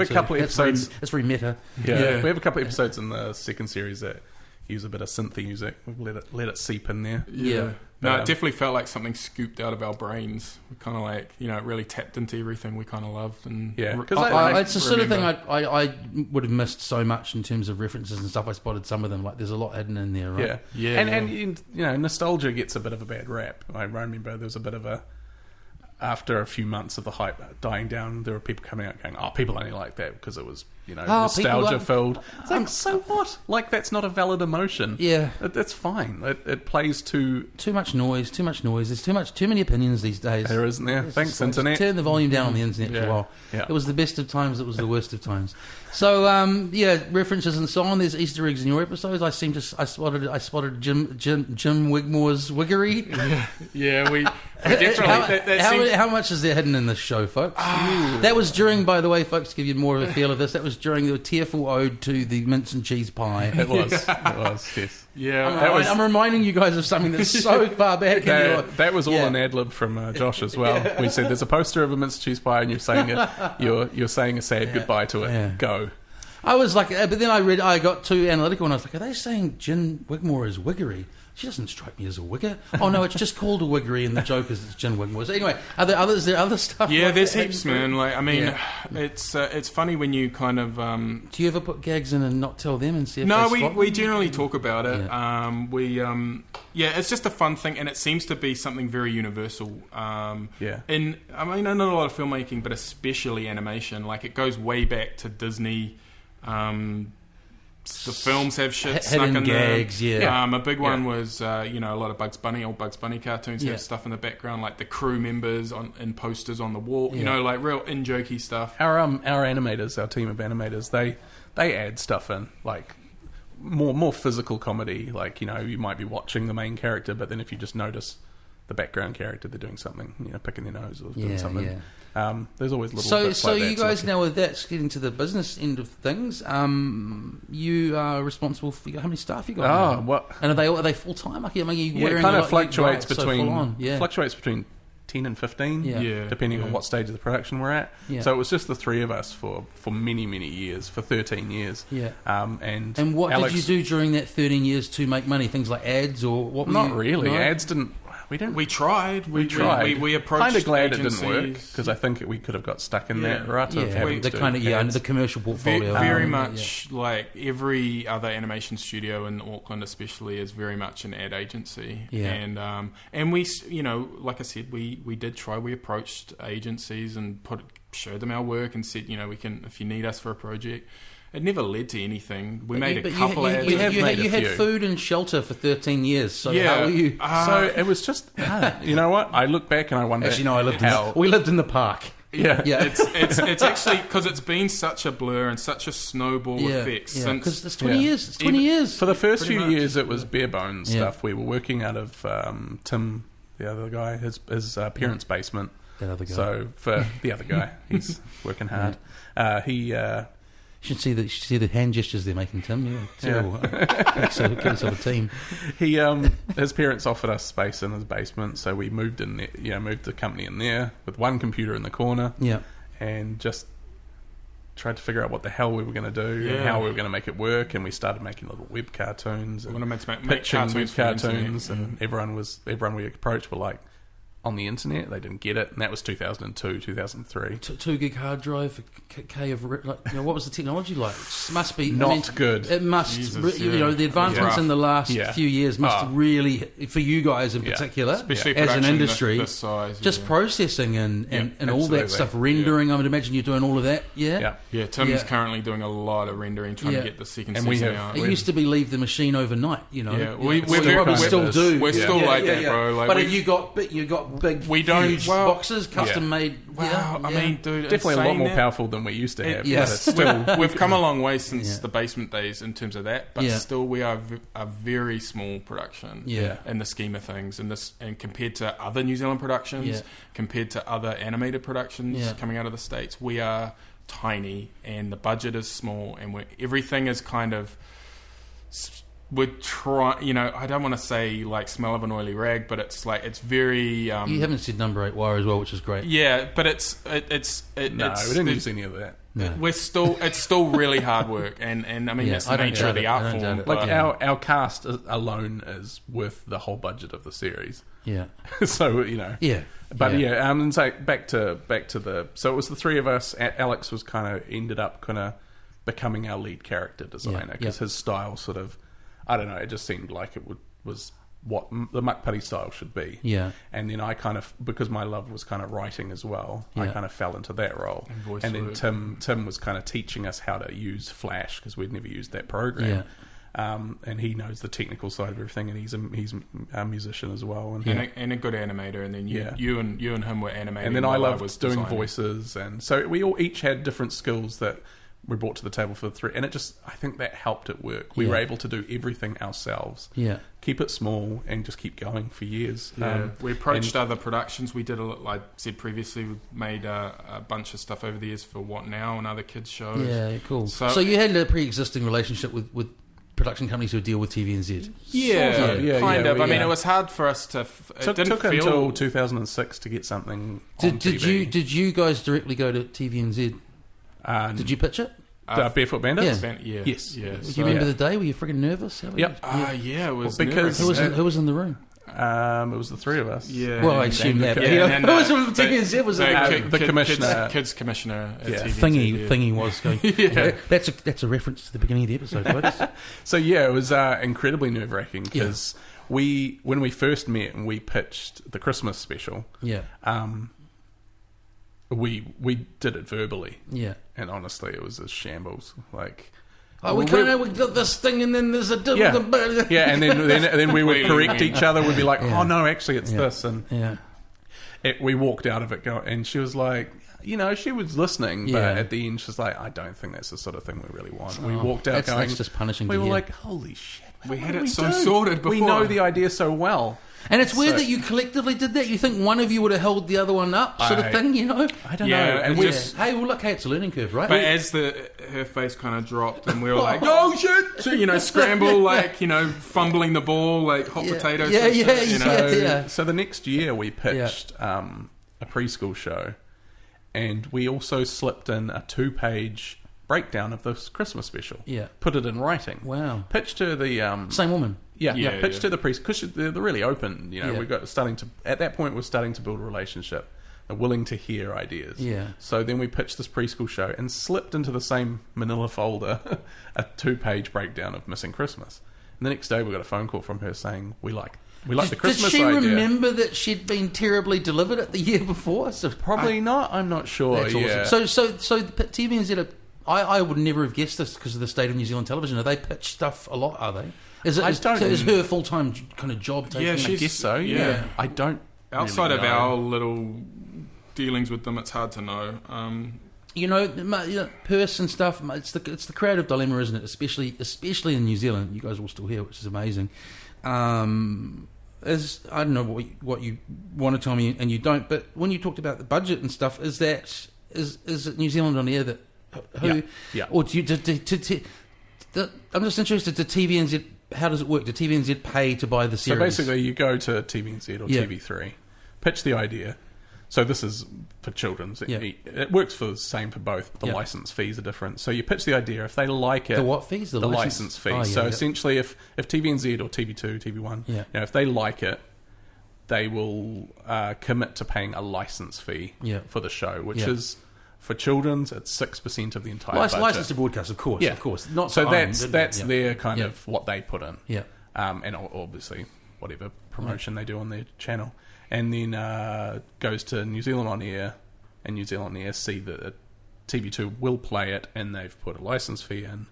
a couple of episodes... That's very meta. Yeah, we have a couple of episodes in the second series that use a bit of synthy music. We'll let it seep in there. Yeah. No, it definitely felt like something scooped out of our brains. We kind of like, it really tapped into everything we kind of loved. And because it's the sort of thing I would have missed so much in terms of references and stuff. I spotted some of them. Like, there's a lot hidden in there, right? Yeah. And nostalgia gets a bit of a bad rap. I remember there was a bit of a... After a few months of the hype dying down, there were people coming out going, people only like that because it was, nostalgia-filled. It's like, so what? Like, that's not a valid emotion. Yeah. That's fine. It plays too much noise. There's too many opinions these days. There isn't there? Thanks, Internet. Turn the volume down on the Internet for a while. Yeah. It was the best of times. It was the worst of times. So, references and so on. There's Easter eggs in your episodes. I spotted Jim Wigmore's wiggery. Yeah, Definitely. How much is there hidden in this show, folks? That was during, by the way, folks, to give you more of a feel of this, that was during the tearful ode to the mince and cheese pie. It was, yes. Yeah, I'm reminding you guys of something that's so far back. That was all an ad lib from Josh as well. We said there's a poster of a mince cheese pie, and you're saying you're saying a sad goodbye to it. Yeah. Go. I was like, but then I got too analytical, and I was like, are they saying Jen Wigmore is Wiggery? She doesn't strike me as a wigger. Oh no, it's just called a wiggery, and the joke is it's Jen Wigmore. So anyway, is there other stuff? Yeah, like there's that? heaps, man. Like, I mean, it's funny when you kind of. Do you ever put gags in and not tell them and see if No, they spot we them? generally talk about it. Yeah. It's just a fun thing, and it seems to be something very universal. And I mean, I know a lot of filmmaking, but especially animation. Like, it goes way back to Disney. The films have shit stuck in gags, there. A big one was, a lot of old Bugs Bunny cartoons have stuff in the background, like the crew members in posters on the wall. You know, like real in-jokey stuff. Our animators, our team of animators, they add stuff in, like more physical comedy. Like, you might be watching the main character, but then if you just notice the background character, they're doing something, picking their nose or doing something. Yeah. There's always little bits like that. So you guys now, with that, getting to the business end of things, you are responsible for how many staff you got? What? And are they full time? Like, it kind of fluctuates between 10 and 15, depending on what stage of the production we're at. Yeah. So it was just the three of us for many, many years, for 13 years. Yeah. And what Alex, did you do during that 13 years to make money? Things like ads or what? Not really. No? Ads didn't. We tried. We approached. Kind of glad agencies. it didn't work, because I think we could have got stuck in that rut of having the commercial portfolio. Very much like every other animation studio in Auckland, especially, is very much an ad agency. Yeah. And we, like I said, we did try. We approached agencies and showed them our work and said, we can, if you need us for a project. It never led to anything. We made a couple ads. You had food and shelter for 13 years. So how were you? So it was just, you know what? I look back and I wonder. Actually, we lived in the park. Yeah. It's actually because it's been such a blur and such a snowball effect since. Because it's 20 years. It's 20 years. For the first few years, it was bare bones stuff. We were working out of Tim, the other guy, his parents' basement. That other guy. So for the other guy, he's working hard. You should see the hand gestures they're making, Tim. Yeah, terrible. Get us on a team. His parents offered us space in his basement, so we moved in there. Moved the company in there with one computer in the corner. Yeah, and just tried to figure out what the hell we were going to do and how we were going to make it work. And we started making little web cartoons. We're going to make cartoons, and everyone we approached were like, on the internet, they didn't get it, and that was 2002, 2003. 2 gig hard drive, K of what was the technology like? It must be not good. It must, the advancements in the last few years must really, for you guys in particular, especially as an industry, this size, just processing and all that stuff, rendering. I would imagine you're doing all of that. Yeah. Tim's currently doing a lot of rendering, trying to get the second season out. It used to be leave the machine overnight. We probably still do. We're still like that, bro. Like, but have you got big, huge boxes, custom made. Wow, I mean, dude, definitely a lot more powerful than we used to have. Yes, we've come a long way since the basement days in terms of that, but still, we are a very small production in the scheme of things, and compared to other New Zealand productions, compared to other animated productions coming out of the States, we are tiny, and the budget is small, and everything is kind of. We're trying, I don't want to say like smell of an oily rag, but it's like, it's very... you haven't said number 8 wire as well, which is great. Yeah, but we didn't use any of that. No. It's still really hard work, and I mean, that's the nature of the art form. Like our cast alone is worth the whole budget of the series. Yeah. So, Yeah. But and so back to the... So it was the three of us. Alex was ended up becoming our lead character designer, because his style sort of... I don't know, it just seemed like it was what the Mukpuddy style should be. Yeah. And then I because my love was writing as well, I fell into that role. And then Tim was teaching us how to use Flash, because we'd never used that program. Yeah. And he knows the technical side of everything, and he's a musician as well. And a good animator. And then you and him were animating. And then I loved doing voices. And so we all each had different skills that we brought to the table for the three, and I think that helped it work. We were able to do everything ourselves. Yeah. Keep it small and just keep going for years. Yeah. We approached other productions. We did like I said previously, we made a bunch of stuff over the years for What Now and other kids shows. Yeah, cool. So you had a pre-existing relationship with production companies who deal with TVNZ. Yeah, kind of. I mean, it was hard for us to. It didn't took feel until 2006 to get something on TV. Did you guys directly go to TVNZ? Did you pitch it? Barefoot Bandits? Yeah. Yes. Yeah. Do you remember the day? Were you freaking nervous? Yep. Yeah, it was because who was in the room? it was the three of us. Yeah. Well, I assume that. And who was from TVNZ? Was the commissioner. Kids commissioner. At Yeah. TVNZ, Thingy was going. Yeah. That's a reference to the beginning of the episode, folks. So yeah, it was incredibly nerve-wracking because when we first met and we pitched the Christmas special, we did it verbally. Yeah. And honestly, it was a shambles. Like, we got this thing, and then there's a and then we would correct each other. We'd be like, oh no, actually it's this, and we walked out of it and she was like, she was listening, but at the end she's like, I don't think that's the sort of thing we really want. We walked out going, that's just punishing. We were like, holy shit, we had it so sorted before. We know the idea so well. And it's weird that you collectively did that. You think one of you would have held the other one up, sort of thing, I don't know. And it's a learning curve, right? But as her face kind of dropped, and we were like, "Oh shit!" So, scramble, fumbling the ball, like hot potatoes. So the next year we pitched a preschool show, and we also slipped in a 2-page breakdown of this Christmas special. Yeah, put it in writing. Wow. Pitched to the same woman. Pitched to the preschool because they're really open. We got at that point we're starting to build a relationship. They're willing to hear ideas. Yeah. So then we pitched this preschool show and slipped into the same manila folder a 2-page breakdown of Missing Christmas. And the next day we got a phone call from her saying we like the Christmas idea. Did she remember that she'd been terribly delivered it the year before? So probably not. I'm not sure. That's awesome. So TVNZ, I would never have guessed this because of the state of New Zealand television. Are they pitch stuff a lot? Are they? Is her full-time kind of job? I guess so. Yeah. I don't. Outside really of our little dealings with them, it's hard to know. Purse and stuff. It's the creative dilemma, isn't it? Especially in New Zealand. You guys are all still here, which is amazing. I don't know what you want to tell me, and you don't. But when you talked about the budget and stuff, is it New Zealand on air that or do you? I'm just interested. To TVNZ, how does it work? Do TVNZ pay to buy the series? So basically, you go to TVNZ or TV3, pitch the idea. So this is for children's. It works for the same for both. The license fees are different. So you pitch the idea. If they like it, the what fees? The license fees. Essentially, if TVNZ or TV2, TV1, if they like it, they will commit to paying a license fee for the show, which is. For children's, it's 6% of the entire budget. License to broadcast, of course, of course. Not so that's their kind of what they put in. Yeah. And obviously whatever promotion they do on their channel. And then goes to New Zealand on air, and New Zealand on air see that TV2 will play it, and they've put a license fee in.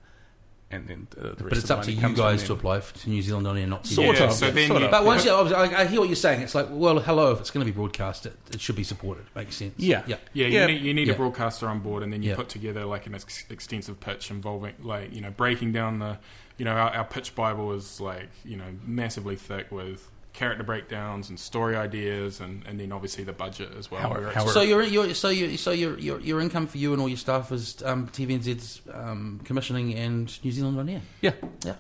And then the rest but it's up to you guys to apply to New Zealand on air, not to sort of. But once I hear what you're saying, it's like, well, hello, if it's going to be broadcast, it should be supported. Makes sense. You need a broadcaster on board, and then you put together like an extensive pitch involving breaking down the our pitch bible is massively thick with character breakdowns and story ideas, and then obviously the budget as well. So your income for you and all your staff is TVNZ's commissioning and New Zealand on air.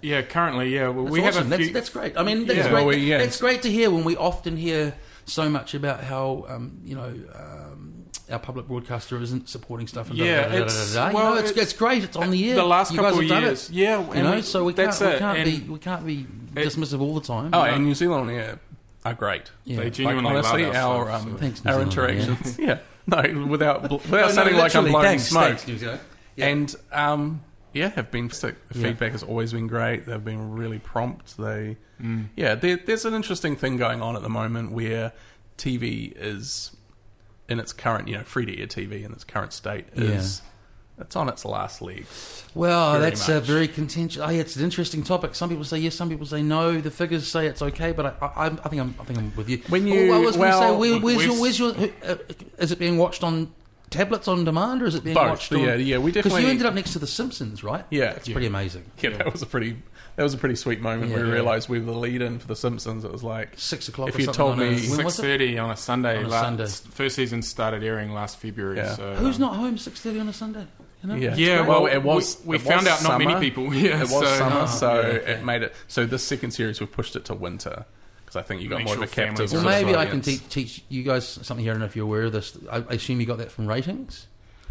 Yeah. Currently, Well, we awesome. have a few. That's great. I mean, that's great. It's great to hear when we often hear so much about how our public broadcaster isn't supporting stuff. And it's great. It's on the air. The last couple of years, so we can't be dismissive all the time. Oh, and New Zealand on air are great. They genuinely honestly, love us. Our interactions. Without sounding like I'm blowing smoke. And have been sick. The feedback has always been great. They've been really prompt. There's an interesting thing going on at the moment where TV is in its current, free-to-air TV in its current state is it's on its last legs. Well, that's a very contentious. It's an interesting topic. Some people say yes, some people say no. The figures say it's okay, but I think I'm with you. When you where's your is it being watched on tablets on demand, or is it being Both, watched on... yeah, we definitely... Because you ended up next to The Simpsons, right? Yeah. It's pretty amazing. Yeah, that was a pretty sweet moment. We realised we were the lead-in for The Simpsons. It was like 6 o'clock. If you told me 6:30 on a Sunday. Sunday. First season started airing last February. Yeah. So, who's not home 6:30 on a Sunday? You know? Yeah. Well, it was. We it found was out summer. not many people. Yeah, it was summer, so okay. it made it. So this second series, we've pushed it to winter because I think you got Make more sure of a captive. families Well, are maybe I can audience. teach you guys something here. I don't know if you're aware of this. I assume you got that from ratings.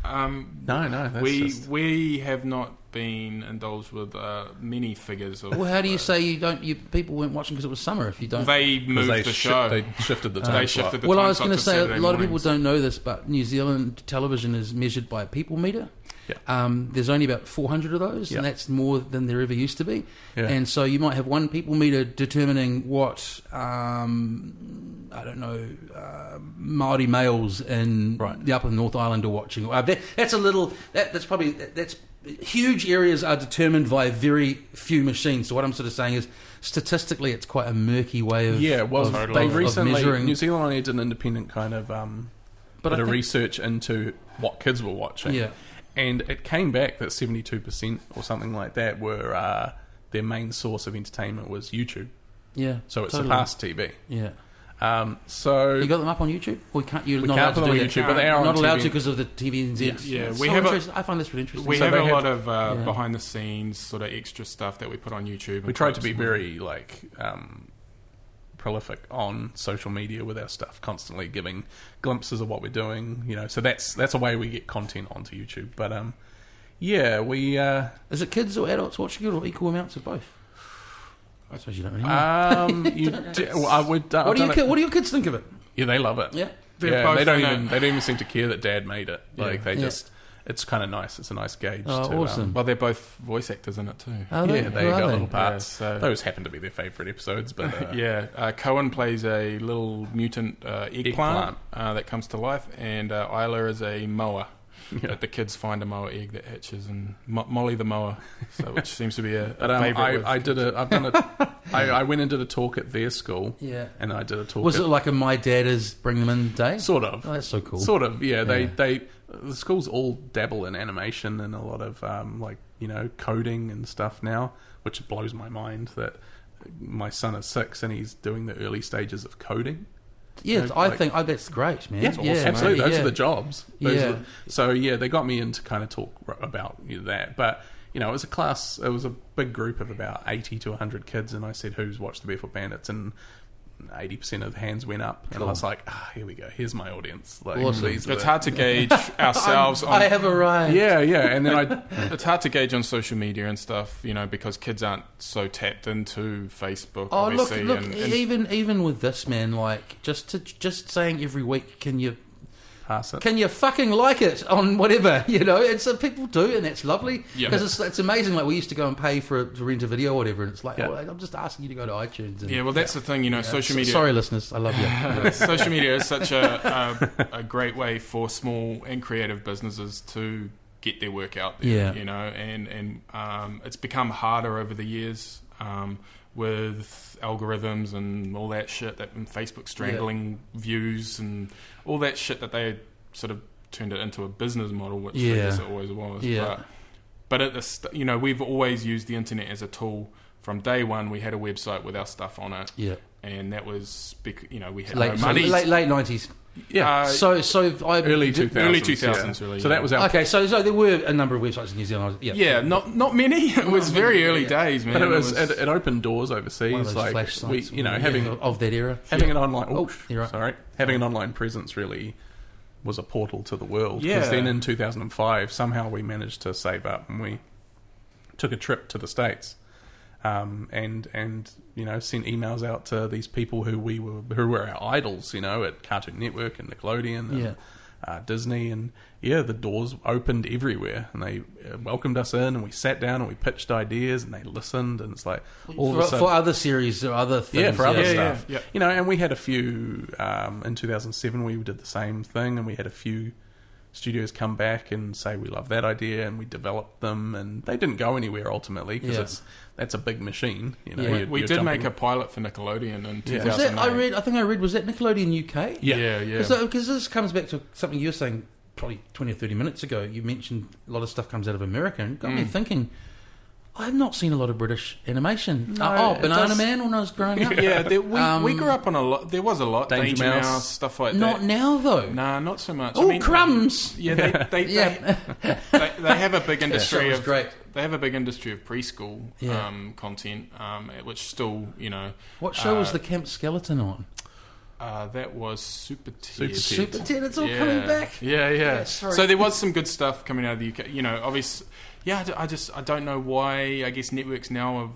No. That's We have not been indulged with many figures. Of, Well, how do you say you don't? People weren't watching because it was summer. If you don't, they moved the show. They shifted the time. They slot. shifted the well, time I was slot going to to say a Saturday lot of people mornings. don't know this, but New Zealand television is measured by a people meter. Yeah. There's only about 400 of those, Yeah. and that's more than there ever used to be. Yeah. And so you might have one people meter determining what I don't know Maori males in the Upper North Island are watching. That's huge areas are determined by very few machines. So what I'm sort of saying is, statistically, it's quite a murky way of they recently measuring. New Zealand only did an independent kind of bit of research into what kids were watching. Yeah. And it came back that 72% or something like that were their main source of entertainment was YouTube. Yeah, So it totally. surpassed TV. Yeah. So You got them up on YouTube? Or you're we not can't allowed put to them do on that? YouTube, but they are Not on allowed TV. to because of the TVNZ. Yeah, It's we so have a- interesting. I find this really interesting. We So have they a have- lot of Yeah. behind the scenes sort of extra stuff that we put on YouTube. We and tried to be clips. very prolific on social media with our stuff, constantly giving glimpses of what we're doing. So that's a way we get content onto YouTube. But we. Is it kids or adults watching it, or equal amounts of both? I suppose you don't really know. What do your kids think of it? Yeah, they love it. Yeah. They're both they don't in a- even they don't even seem to care that Dad made it. Like Yeah. they just, it's kind of nice. It's a nice gauge. Oh, to, awesome. Well, they're both voice actors in it too. Are Yeah, they? they Who are got they? little parts. Yeah, so- Those happen to be their favourite episodes, but Cohen plays a little mutant eggplant that comes to life, and Isla is a mower. That the kids find a mower egg that hatches, and Molly the mower, which seems to be a favourite. I went and did a talk at their school. Yeah. And I did a talk. Was it like a My Dad Is Bring Them In day? Sort of. Oh, that's so cool. Sort of, yeah. The schools all dabble in animation and a lot of coding and stuff now, which blows my mind that my son is 6 and he's doing the early stages of coding. Yeah, I think that's great, man. Yeah, absolutely. Mate, Those are the jobs. Yeah. So they got me in to kind of talk about that. But it was a class. It was a big group of about 80 to 100 kids, and I said, "Who's watched the Barefoot Bandits?" And 80% of the hands went up, and I was like, here we go. Here's my audience. Like, Awesome. It's hard to gauge ourselves. I have arrived. Yeah, and then It's hard to gauge on social media and stuff, because kids aren't so tapped into Facebook. Oh, obviously, look! and Even with this, man, like just saying every week, can you pass it. Can you fucking like it on whatever? It's people do, and that's lovely. Yeah. Because it's amazing. Like we used to go and pay to rent a video or whatever, and it's like, Yeah. I'm just asking you to go to iTunes. And, yeah, well, that's the thing, social media. Sorry, listeners, I love you. Social media is such a great way for small and creative businesses to get their work out there. Yeah. And it's become harder over the years with algorithms and all that shit, and Facebook strangling views and all that shit that they sort of turned it into a business model, which I guess it always was. Yeah. But at the we've always used the internet as a tool. From day one, we had a website with our stuff on it. Yeah. And that was we had Late no money. late 90s. Yeah. So I Early 2000s. Early 2000s, really. So that was our... Okay, so there were a number of websites in New Zealand. Yeah, not many. It was very early days, man. But it opened doors overseas. One of those like flash sites having of that era. having an online you're right. having an online presence really was a portal to the world. Yeah. Because then in 2005, somehow we managed to save up and we took a trip to the States, and sent emails out to these people who were our idols, at Cartoon Network and Nickelodeon and Disney, and the doors opened everywhere, and they welcomed us in, and we sat down and we pitched ideas, and they listened, and it's like all of a sudden, for other series or other things. for other stuff. Yeah. And we had a few in 2007. We did the same thing, and we had a few studios come back and say we love that idea, and we developed them, and they didn't go anywhere ultimately because that's a big machine. We did make a pilot for Nickelodeon in 2008. Was that, I think I read, was that Nickelodeon UK? Yeah. Because this comes back to something you were saying, probably 20 or 30 minutes ago, you mentioned a lot of stuff comes out of America, and got me thinking, I've not seen a lot of British animation. Banana Man when I was growing up. We grew up on a lot. There was a lot. Danger Mouse, stuff like that. Not now, though. Nah, not so much. Oh, crumbs! Yeah, they have a big industry of... great. They have a big industry of preschool content, which still, What show was the Camp Skeleton on? That was Super Ted. Super Ted, it's all coming back. Yeah. So there was some good stuff coming out of the UK. Obviously, I don't know why. I guess networks now,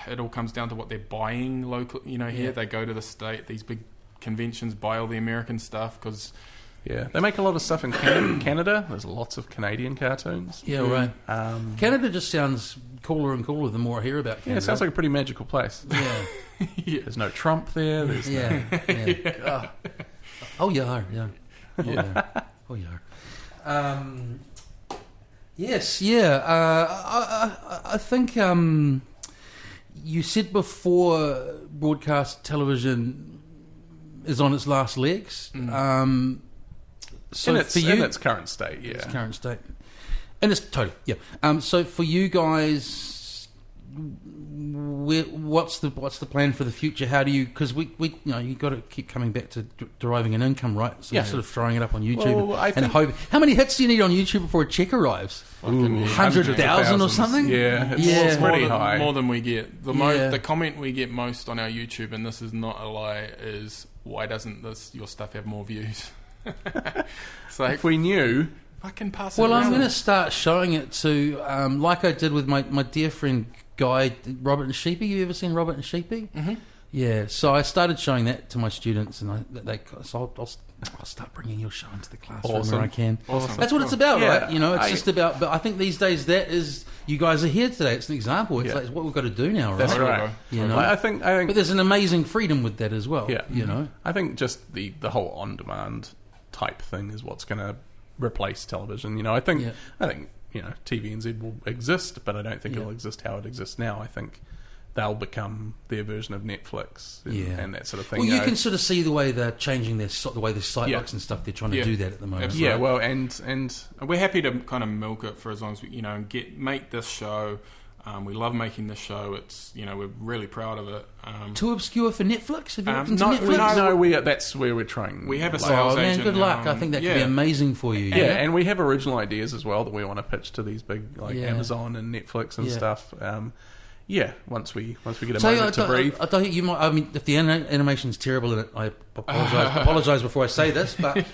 it all comes down to what they're buying local. Here they go to the state, these big conventions, buy all the American stuff because... Yeah, they make a lot of stuff in Canada. There's lots of Canadian cartoons. Yeah, right. Canada just sounds cooler and cooler the more I hear about Canada. Yeah, it sounds like a pretty magical place. Yeah. There's no Trump there. There's Oh, yeah. Oh, yeah. Yes, yeah. I think you said before broadcast television is on its last legs. So in its current state, yeah. Its current state. And it's totally, yeah. So for you guys, what's the plan for the future? How do you, because we you got to keep coming back to deriving an income, right? So you're sort of throwing it up on YouTube and hoping. How many hits do you need on YouTube before a check arrives? 100,000 or something? Yeah, it's pretty high. More than we get. The comment we get most on our YouTube, and this is not a lie, is why doesn't your stuff have more views? It's like, if we knew, fucking pass it around. Well, I'm going to start showing it to, like I did with my dear friend Guy, Robert and Sheepy. You ever seen Robert and Sheepy? Mm-hmm. Yeah, so I started showing that to my students, and I'll start bringing your show into the classroom where I can. Awesome. That's what it's about, right? It's just about. But I think these days that is, you guys are here today. It's an example. It's like it's what we've got to do now, right? That's right. I think. But there's an amazing freedom with that as well. Yeah. I think just the whole on-demand type thing is what's going to replace television. I think TVNZ will exist, but I don't think it'll exist how it exists now. I think they'll become their version of Netflix and that sort of thing. Well, you can sort of see the way they're changing the way their site looks and stuff. They're trying to do that at the moment. Absolutely. Yeah, well, and we're happy to kind of milk it for as long as we, make this show. We love making this show. It's we're really proud of it. Too obscure for Netflix? Have you looked into Netflix? No, that's where we're trying. We have a sales agent. Good luck. I think that could be amazing for you. Yeah, and we have original ideas as well that we want to pitch to these big Amazon and Netflix and stuff. Once we get a moment to breathe. I think you might. I mean, if the animation's terrible in it, I apologise before I say this, but.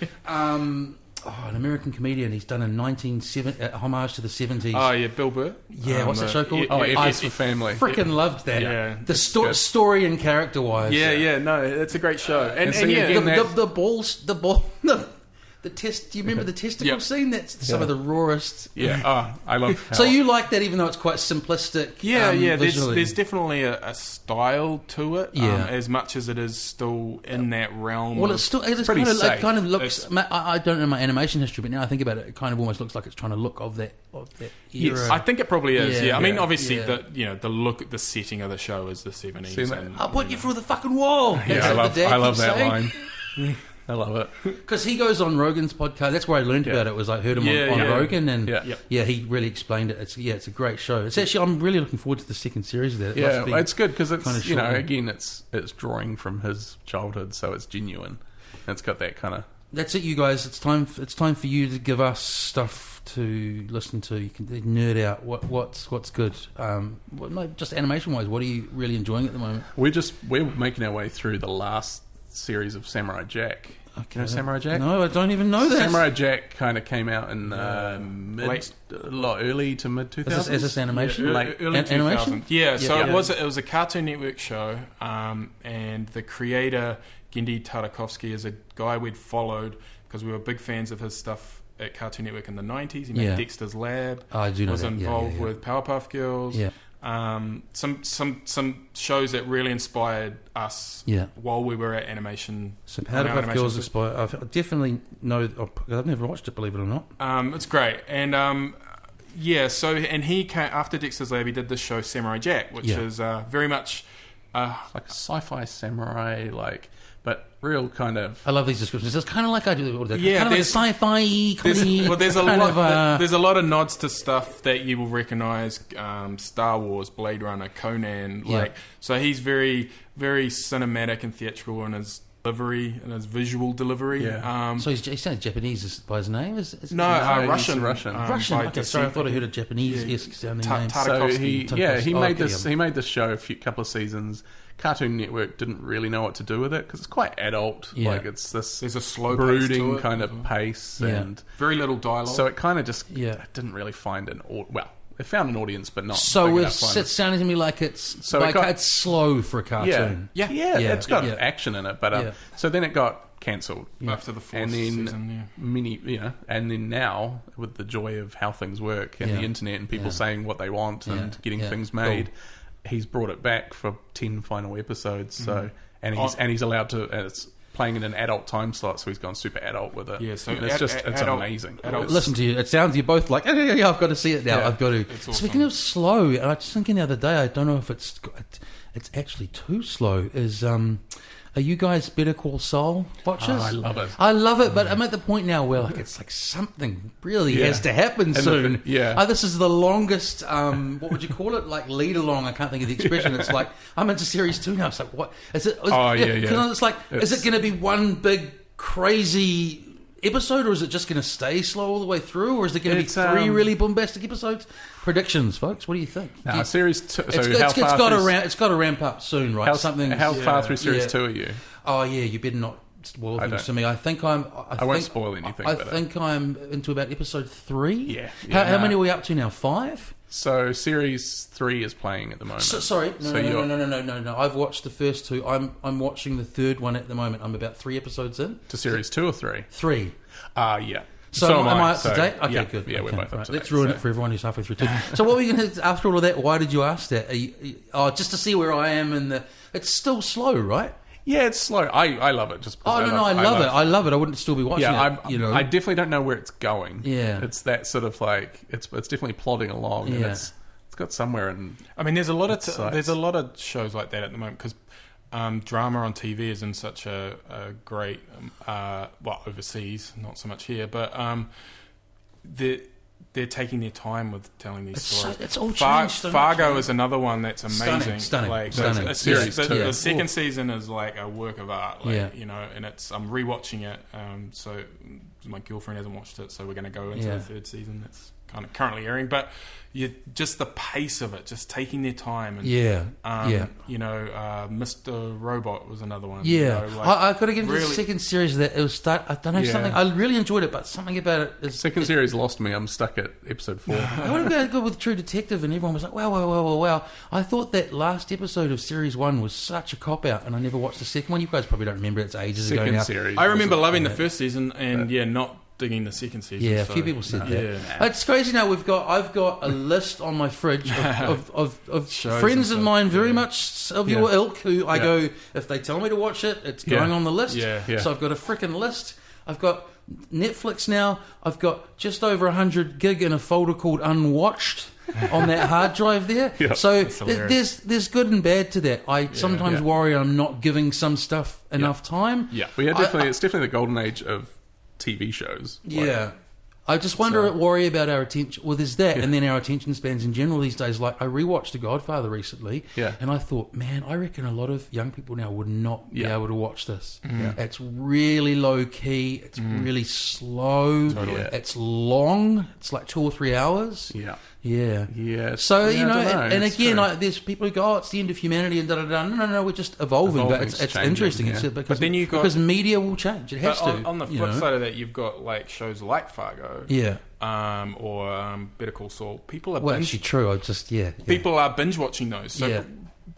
An American comedian. He's done a 1970 homage to the 70s. Oh yeah, Bill Burr. Yeah, what's that show called? F for Family. Freaking loved that. Yeah, the story and character wise. No, it's a great show. And the ball. The test. Do you remember the testicle scene? That's some of the rawest. Yeah. I love. So you like that, even though it's quite simplistic. There's definitely a style to it. As much as it is still in that realm. Well, it's kind of looks. I don't know my animation history, but now I think about it, it kind of almost looks like it's trying to look of that era. Yes, I think it probably is. Yeah, I mean, obviously, the look, the setting of the show is the 70s. I'll put you through the fucking wall. Yeah, I love that line. I love it because he goes on Rogan's podcast. That's where I learned about it. Was I heard him on Rogan, and he really explained it. It's a great show. It's actually, I'm really looking forward to the second series of that. It's good because it's again it's drawing from his childhood, so it's genuine. It's got that kind of. That's it, you guys. It's time for you to give us stuff to listen to. You can nerd out. What's good? Just animation wise, what are you really enjoying at the moment? We're making our way through the last series of Samurai Jack. Okay. You know Samurai Jack? No, I don't even know that. Samurai Jack kind of came out in early to mid 2000s. Is this animation? Early animation? Yeah. So it was a Cartoon Network show, and the creator Gendy Tartakovsky is a guy we'd followed because we were big fans of his stuff at Cartoon Network in the 90s. He made Dexter's Lab. I do know was that. Involved with Powerpuff Girls. Yeah. Some shows that really inspired us while we were at animation. So Powerpuff Girls inspired. I definitely know. I've never watched it, believe it or not. It's great, and so he came after Dexter's Lab. He did this show Samurai Jack, which is very much like a sci-fi samurai, like but real kind of... I love these descriptions. It's kind of like I do. Kind of like there's sci-fi comedy. There's a lot of nods to stuff that you will recognise. Star Wars, Blade Runner, Conan. So he's very, very cinematic and theatrical in his delivery and his visual delivery. Yeah. So he sounds Japanese by his name? Russian. Russian. Okay, sorry, I thought I heard a Japanese-esque sounding name. So he made this show a couple of seasons. Cartoon Network didn't really know what to do with it because it's quite adult. Yeah. Like it's this there's a slow brooding kind of pace and very little dialogue. So it kind of just didn't really find it found an audience, but not. So it's sounding to me like it's it's slow for a cartoon. Yeah. It's got action in it, but so then it got cancelled after the fourth season. And then now with the joy of how things work and the internet and people saying what they want and getting things made. Cool. He's brought it back for 10 final episodes. So and he's allowed to. And it's playing in an adult time slot, so he's gone super adult with it. Yeah, so it's amazing. Listen to you. It sounds you're both like, I've got to see it now. I've got to. Awesome. Speaking of slow, I was thinking the other day. I don't know if it's actually too slow. Are you guys Better Call Saul watchers? Oh, I love it. I love it, but I'm at the point now where it's like something really has to happen soon. This is the longest, what would you call it? Like lead along. I can't think of the expression. It's like, I'm into series 2 now. It's like, what? Is it? It's like, is it going to be one big crazy episode, or is it just going to stay slow all the way through, or is there going to be 3 really bombastic episodes? Predictions, folks. What do you think? Series 2. It's got to ramp up soon, right? How far through series 2 are you? Oh yeah, you better not spoil things to me. I won't spoil anything. I think I'm into about episode 3. Yeah. How many are we up to now? 5. So series 3 is playing at the moment. No. I've watched the first 2. I'm watching the third one at the moment. I'm about 3 episodes in. To series 2 or 3? 3. Yeah. So am I up to date? Okay, good. Yeah, we're both up to date. Let's ruin it for everyone who's halfway through too. So what were you going to, after all of that, why did you ask that? Just to see where I am it's still slow, right? Yeah, it's slow. I love it. Just I love it. I love it. I wouldn't still be watching it. I definitely don't know where it's going. Yeah. It's that sort of like, it's definitely plodding along and it's got somewhere in... I mean, there's a lot of shows like that at the moment because drama on TV is in such a great, overseas, not so much here, but they're taking their time with telling these stories. It's all changed. Fargo is another one that's amazing. Stunning. The second season is like a work of art, and I'm rewatching it. So my girlfriend hasn't watched it, so we're going to go into the third season. That's kind of currently airing, but just the pace of it, just taking their time. And, Mr. Robot was another one. Yeah, I've got to get into the second series. That it was start. I don't know something. I really enjoyed it, but something about it is second series lost me. I'm stuck at episode 4. I want to go with True Detective, and everyone was like, "Wow!" I thought that last episode of series 1 was such a cop out, and I never watched the second one. You guys probably don't remember. It's ages ago now. Series I remember loving the first season, and not digging the second season. Yeah, a few people said that. It's crazy now. I've got a list on my fridge of friends of mine, very much of your ilk, who I go, if they tell me to watch it, it's going on the list. So I've got a freaking list. I've got Netflix now. I've got just over 100 gig in a folder called Unwatched on that hard drive there. So there's good and bad to that. I sometimes worry I'm not giving some stuff enough time. It's definitely the golden age of TV shows. I just worry about our attention. Well, there's that, and then our attention spans in general these days. Like, I rewatched The Godfather recently, and I thought, man, I reckon a lot of young people now would not be able to watch this. It's really low key. It's really slow. Totally. It's long. It's like 2 or 3 hours. So and again, there's people who go, it's the end of humanity and No, we're just evolving. But it's interesting. Because media will change. It has to. On the flip side of that, you've got like shows like Fargo, or Better Call Saul. People are actually true. People are binge watching those. So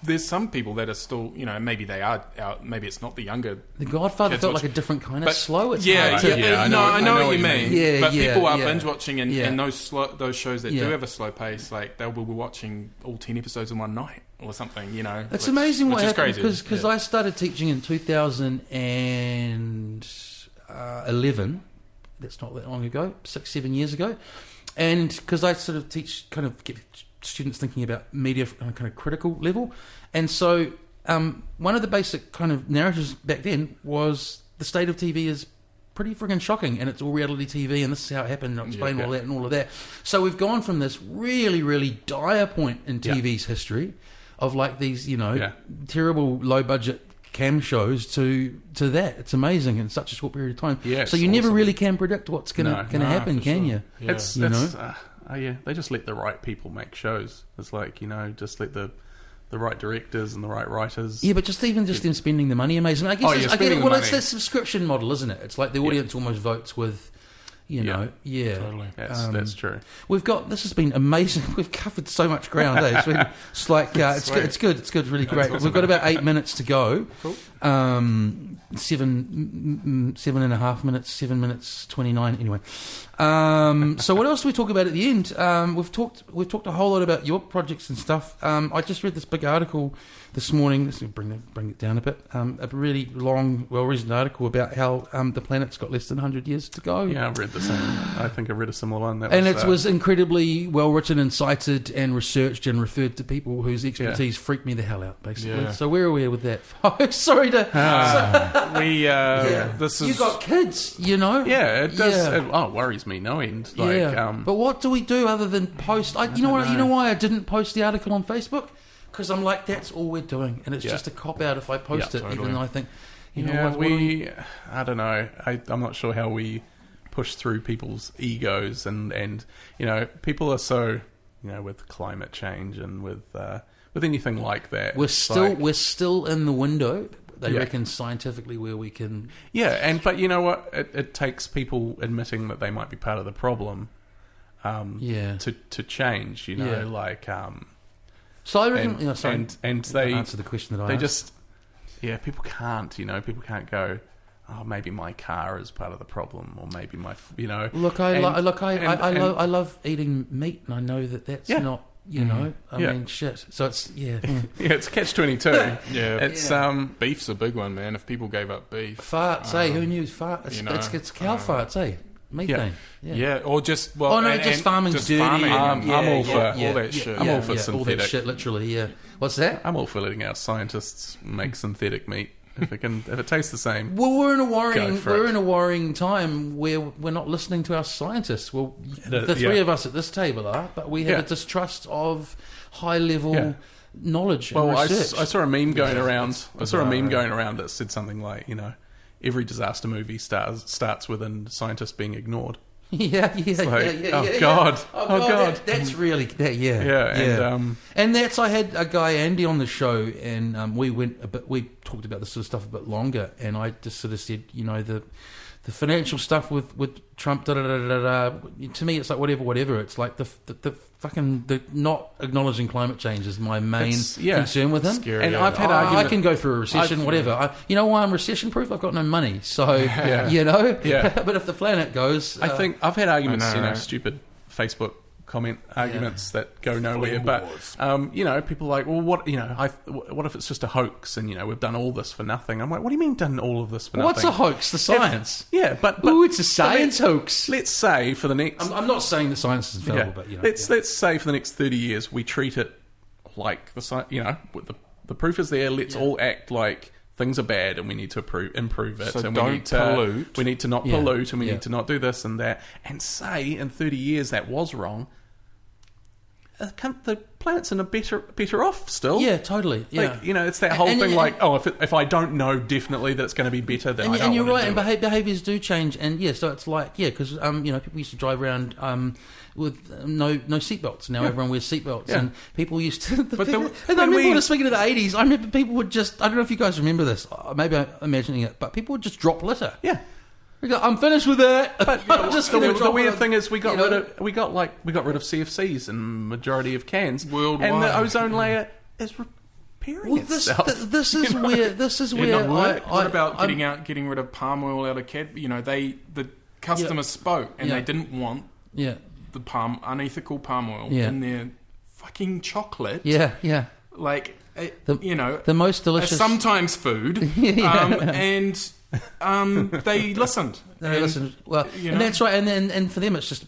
there's some people that are still, maybe they are out. Maybe it's not the younger. The Godfather felt like a different kind of slow. It's I know what you mean. But people are binge watching, and those shows that do have a slow pace, like they'll be watching all 10 episodes in one night or something. It's amazing what happened because I started teaching in 2011. That's not that long ago, 6-7 years ago, and because I sort of get students thinking about media on a kind of critical level, and so one of the basic kind of narratives back then was the state of TV is pretty friggin' shocking, and it's all reality TV, and this is how it happened, and I'll explain all that and all of that. So we've gone from this really, really dire point in TV's history of like these, terrible low-budget cam shows to that. It's amazing in such a short period of time. Yeah, so you never really can predict what's going to happen, can you? Yeah. They just let the right people make shows. It's like, just let the right directors and the right writers. Yeah, but just them spending the money, amazing. I guess it's that subscription model, isn't it? It's like the audience almost votes with, totally. That's true. This has been amazing. We've covered so much ground. It's like it's good. It's good. Really great. We've got about 8 minutes to go. Cool. 7.5 minutes. 7 minutes 29. Anyway. So what else do we talk about at the end? We've talked a whole lot about your projects and stuff. I just read this big article this morning. Let's bring it down a bit. A really long, well-reasoned article about how the planet's got less than 100 years to go. Yeah, I've read the same. I think I've read a similar one. It was incredibly well-written and cited and researched and referred to people whose expertise freaked me the hell out, basically. Yeah. So where are we with that? Sorry to... This is... You got kids, Yeah, it does. Yeah. It worries me no end. But what do we do other than post? You know why I didn't post the article on Facebook? Because I'm like, that's all we're doing, and it's just a cop out if I post it. Totally. Even though I think, I don't know. I'm not sure how we push through people's egos, and people are so with climate change and with anything like that. We're still in the window. They reckon scientifically where we can. Yeah, but you know what? It takes people admitting that they might be part of the problem. To change. So I reckon. And they answer the question that I asked. People can't. People can't go. Oh, maybe my car is part of the problem, or maybe my. Look, I love eating meat, and I know that's not. I mean, shit. So it's it's catch-22. It's beef's a big one, man. If people gave up beef, farts, who knew farts? It's cow farts, methane. Or just just farming's just dirty. Farming. I'm all for all that shit. I'm all for synthetic. All that shit, literally. Yeah. What's that? I'm all for letting our scientists make synthetic meat if it tastes the same. Well, we're in a worrying time where we're not listening to our scientists. Well, the three of us at this table are, but we have a distrust of high level knowledge. Well, and research. I saw a meme going around. That said something like, every disaster movie starts with a scientist being ignored. Oh God! That's really and that's I had a guy Andy on the show, and we talked about this sort of stuff a bit longer, and I just sort of said, the financial stuff with Trump, to me it's like whatever. It's like the not acknowledging climate change is my main concern with him. Scary, and I've had arguments. I can go through a recession, whatever. You know why I'm recession proof? I've got no money, so But if the planet goes, I think I've had arguments. Stupid Facebook comment arguments that go nowhere. But people are like, well, what if it's just a hoax? And we've done all this for nothing. I'm like, what do you mean done all of this for nothing? What's a hoax? The science. But it's a science hoax. Let's say for the next. I'm not saying that science is infallible, but let's say for the next 30 years we treat it like the science. The proof is there. Let's all act like things are bad and we need to improve it. So and we need to pollute. We need to not pollute, and we need to not do this and that. And say in 30 years that was wrong. The planet's in a better off still. Yeah, totally. Yeah, it's that whole thing. If I don't know definitely that it's going to be better, then I don't. And you're right. And behaviours do change. And so it's like because people used to drive around with no seatbelts. Now everyone wears seatbelts, and people used to. I remember speaking of the 80s. I remember people would just. I don't know if you guys remember this. Maybe I'm imagining it, but people would just drop litter. Yeah. I'm finished with that. But the weird thing is, we got rid of CFCs and majority of cans worldwide, and the ozone layer is repairing itself. This is where. What about getting rid of palm oil out of cat? The customers spoke and they didn't want the unethical palm oil in their fucking chocolate. Yeah. Like the most delicious. Sometimes food. And. They listened. Well, and that's right. And for them, it's just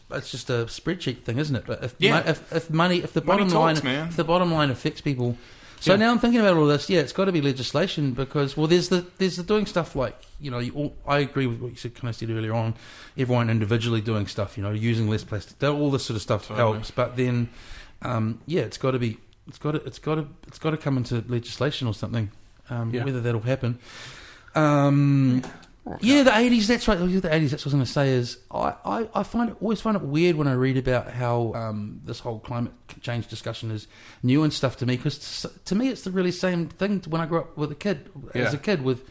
a spreadsheet thing, isn't it? But if the bottom line affects people So now I'm thinking about all this. Yeah, it's got to be legislation because, well, there's the doing stuff like, I agree with what you said, kind of said earlier on. Everyone individually doing stuff, using less plastic, all this sort of stuff helps. But then, it's got to come into legislation or something. Whether that'll happen. The 80s, that's right. The 80s, that's what I was going to say is I always find it weird when I read about how this whole climate change discussion is new and stuff to me, because to me it's the really same thing when I grew up with as a kid with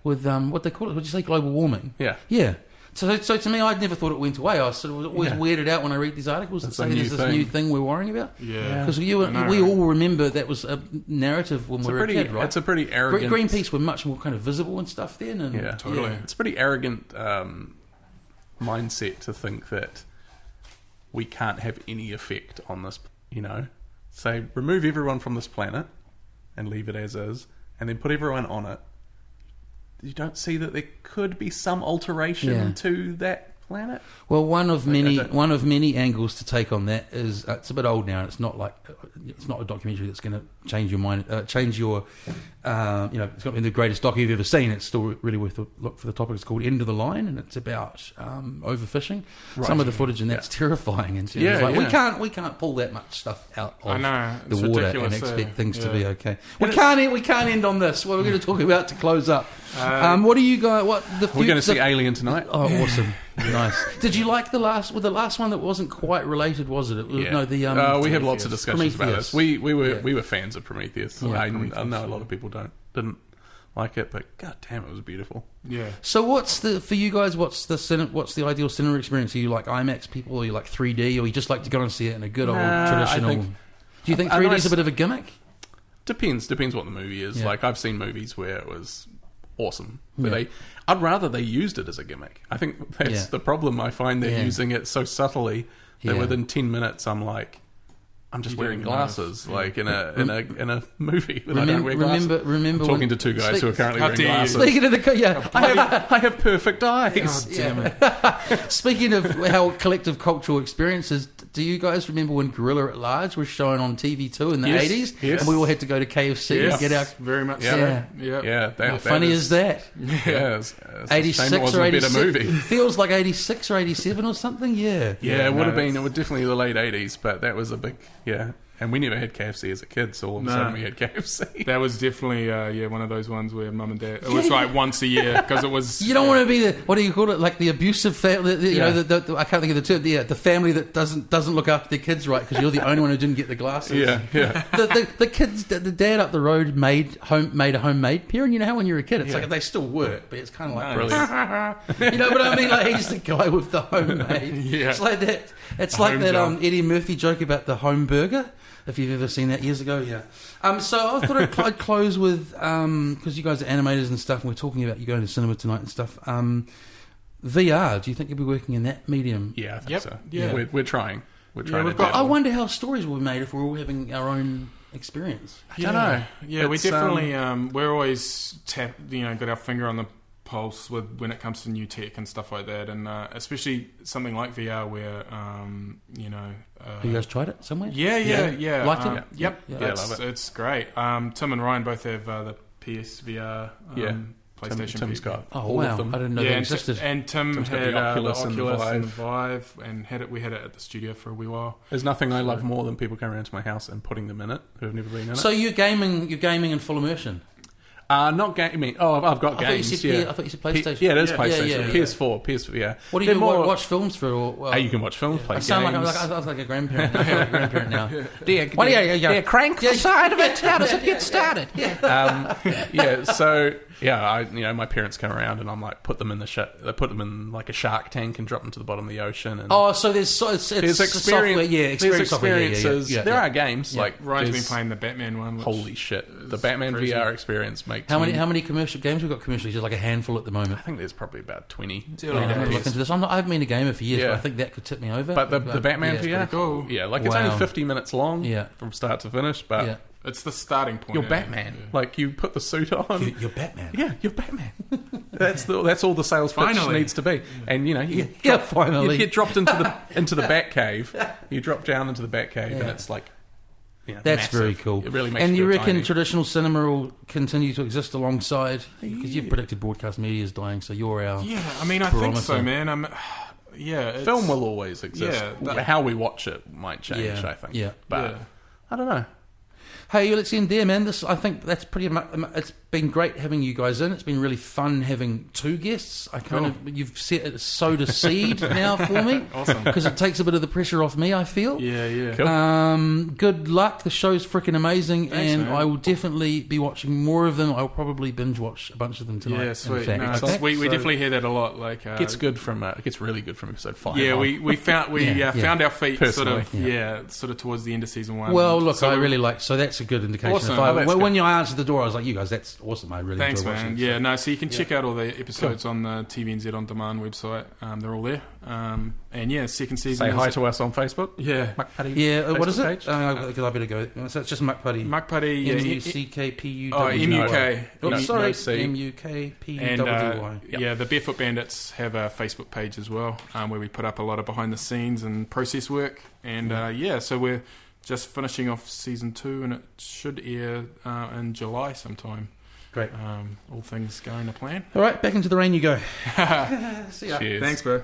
what they call it, would you say global warming? Yeah. So to me, I'd never thought it went away. I was sort of always weirded out when I read these articles that say there's this new thing we're worrying about. Yeah, because we all remember that was a narrative when we were a kid, right? It's a pretty arrogant. Greenpeace were much more kind of visible and stuff then. And, totally. Yeah. It's a pretty arrogant mindset to think that we can't have any effect on this. Say remove everyone from this planet and leave it as is, and then put everyone on it. You don't see that there could be some alteration to that planet? Well, one of many angles to take on that is it's a bit old now, and it's not a documentary that's going to change your mind, it's not been the greatest doc you've ever seen. It's still really worth a look for the topic. It's called End of the Line, and it's about overfishing. Right. Some of the footage in that's terrifying, and we can't pull that much stuff out of the water and expect things to be okay. We can't end on this. What we're going to talk about to close up. What do you guys? We're going to see Alien tonight. Oh, awesome! Nice. Did you like the last one that wasn't quite related? Was it? We had lots of discussions about this. We were fans of Prometheus. I know a lot of people didn't like it, but god damn, it was beautiful. Yeah. So for you guys? What's the ideal cinema experience? Are you like IMAX people, or you like 3D, or you just like to go and see it in a good old traditional? Do you think 3D is a bit of a gimmick? Depends what the movie is. Yeah. Like I've seen movies where it was awesome. I'd rather they used it as a gimmick. I think that's the problem. I find they're using it so subtly that within 10 minutes I'm like, I'm just wearing glasses, like in a movie. I don't wear glasses. Remember talking to two guys who are currently wearing glasses. Speaking of the I have perfect eyes. Oh, damn it. Speaking of how collective cultural experiences, do you guys remember when Gorilla at Large was shown on TV2 in the 80s? Yes. And we all had to go to KFC and get our... Very much so. Yeah. How funny is that? Yeah. 86 or 87. Movie. Feels like 86 or 87 or something, yeah. Yeah, it would have been. It was definitely the late 80s, but that was a big... Yeah. And we never had KFC as a kid, so all of a sudden we had KFC. That was definitely, one of those ones where mum and dad... It was like once a year, because it was... You don't want to be the... What do you call it? Like the abusive family... I can't think of the term. The family that doesn't look after their kids right, because you're the only one who didn't get the glasses. Yeah. The kids... The dad up the road made a homemade pair, and you know how when you're a kid, it's like they still work, but it's kind of like... Brilliant. You know what I mean? Like he's the guy with the homemade. Yeah. It's like that... It's like that Eddie Murphy joke about the home burger. If you've ever seen that years ago, so I thought I'd close with, because you guys are animators and stuff, and we're talking about you going to cinema tonight and stuff. VR, do you think you'll be working in that medium? Yeah, I think so. Yeah. We're trying. I wonder how stories will be made if we're all having our own experience. I don't know. Yeah, we definitely, we're always got our finger on the pulse when it comes to new tech and stuff like that, and especially something like VR where have you guys tried it somewhere? Yeah. Liked it? Yep. I love it. It's great. Tim and Ryan both have the PSVR. PlayStation. Tim's got all of them. I didn't know they existed. And Tim's had the Oculus and the Vive, and we had it at the studio for a wee while. There's nothing I love more than people coming around to my house and putting them in it who have never been in it. So you're gaming in full immersion? Not gaming. Oh, I've got games. I thought you said PlayStation. Yeah, it is PlayStation. PS4, yeah. What do you watch films through? You can watch films, play games. I sound like a grandparent. I feel like a grandparent now. Do you crank the side of it? How does it get started? My parents come around and I'm like, put them in like a shark tank and drop them to the bottom of the ocean. And there's experience. Software, There's experiences. There are games like Ryan's been playing the Batman one. Holy shit, the Batman crazy. VR experience makes. How many commercial games we've got commercially? Just like a handful at the moment. I think there's probably about 20. I haven't been a gamer for years, but I think that could tip me over. But the Batman VR, cool. It's only 50 minutes long from start to finish, but. It's the starting point. You're Batman. Yeah. Like, you put the suit on. You're Batman. Yeah, you're Batman. That's all the sales pitch needs to be. And, you finally. You get dropped into the Batcave. You drop down into the Batcave, and it's like That's massive. very cool. It really makes and you feel reckon tiny. traditional cinema will continue to exist alongside? Because you've predicted broadcast media is dying, so you're our Yeah, I mean, I think so, barometer. man. It's, Film will always exist. Yeah, How we watch it might change, I think. Yeah. But I don't know. Hey, let's end there, man. I think that's pretty much. It's been great having you guys in. It's been really fun having two guests. You've sowed a seed now for me. Awesome. Because it takes a bit of the pressure off me, I feel. Yeah. Cool. Good luck. The show's freaking amazing, Thanks, and man. I will definitely be watching more of them. I'll probably binge watch a bunch of them tonight. Yeah, sweet. In fact. No, we definitely hear that a lot. Like, It gets really good from episode 5. Yeah, we found found our feet Personally, sort of towards the end of season 1. Well, look, so I really like. So that's a good indication. Awesome. When you answered the door, I was like, "You guys, that's awesome." I really Thanks, enjoy man. watching. Yeah, no. So you can check out all the episodes on the TVNZ On Demand website. They're all there. And yeah, second season. Say hi to us on Facebook. Yeah, Mukpuddy. Yeah, what is it? Facebook Because I better go. So it's just Mukpuddy. Mukpuddy. Yeah, MUCKPU. Oh, MUK. Oops, sorry. No C. MUKPUWY. Yeah, the Barefoot Bandits have a Facebook page as well, where we put up a lot of behind the scenes and process work. And so we're just finishing off season 2, and it should air in July sometime. Great. All things going to plan. All right, back into the rain you go. See ya. Cheers. Thanks, bro.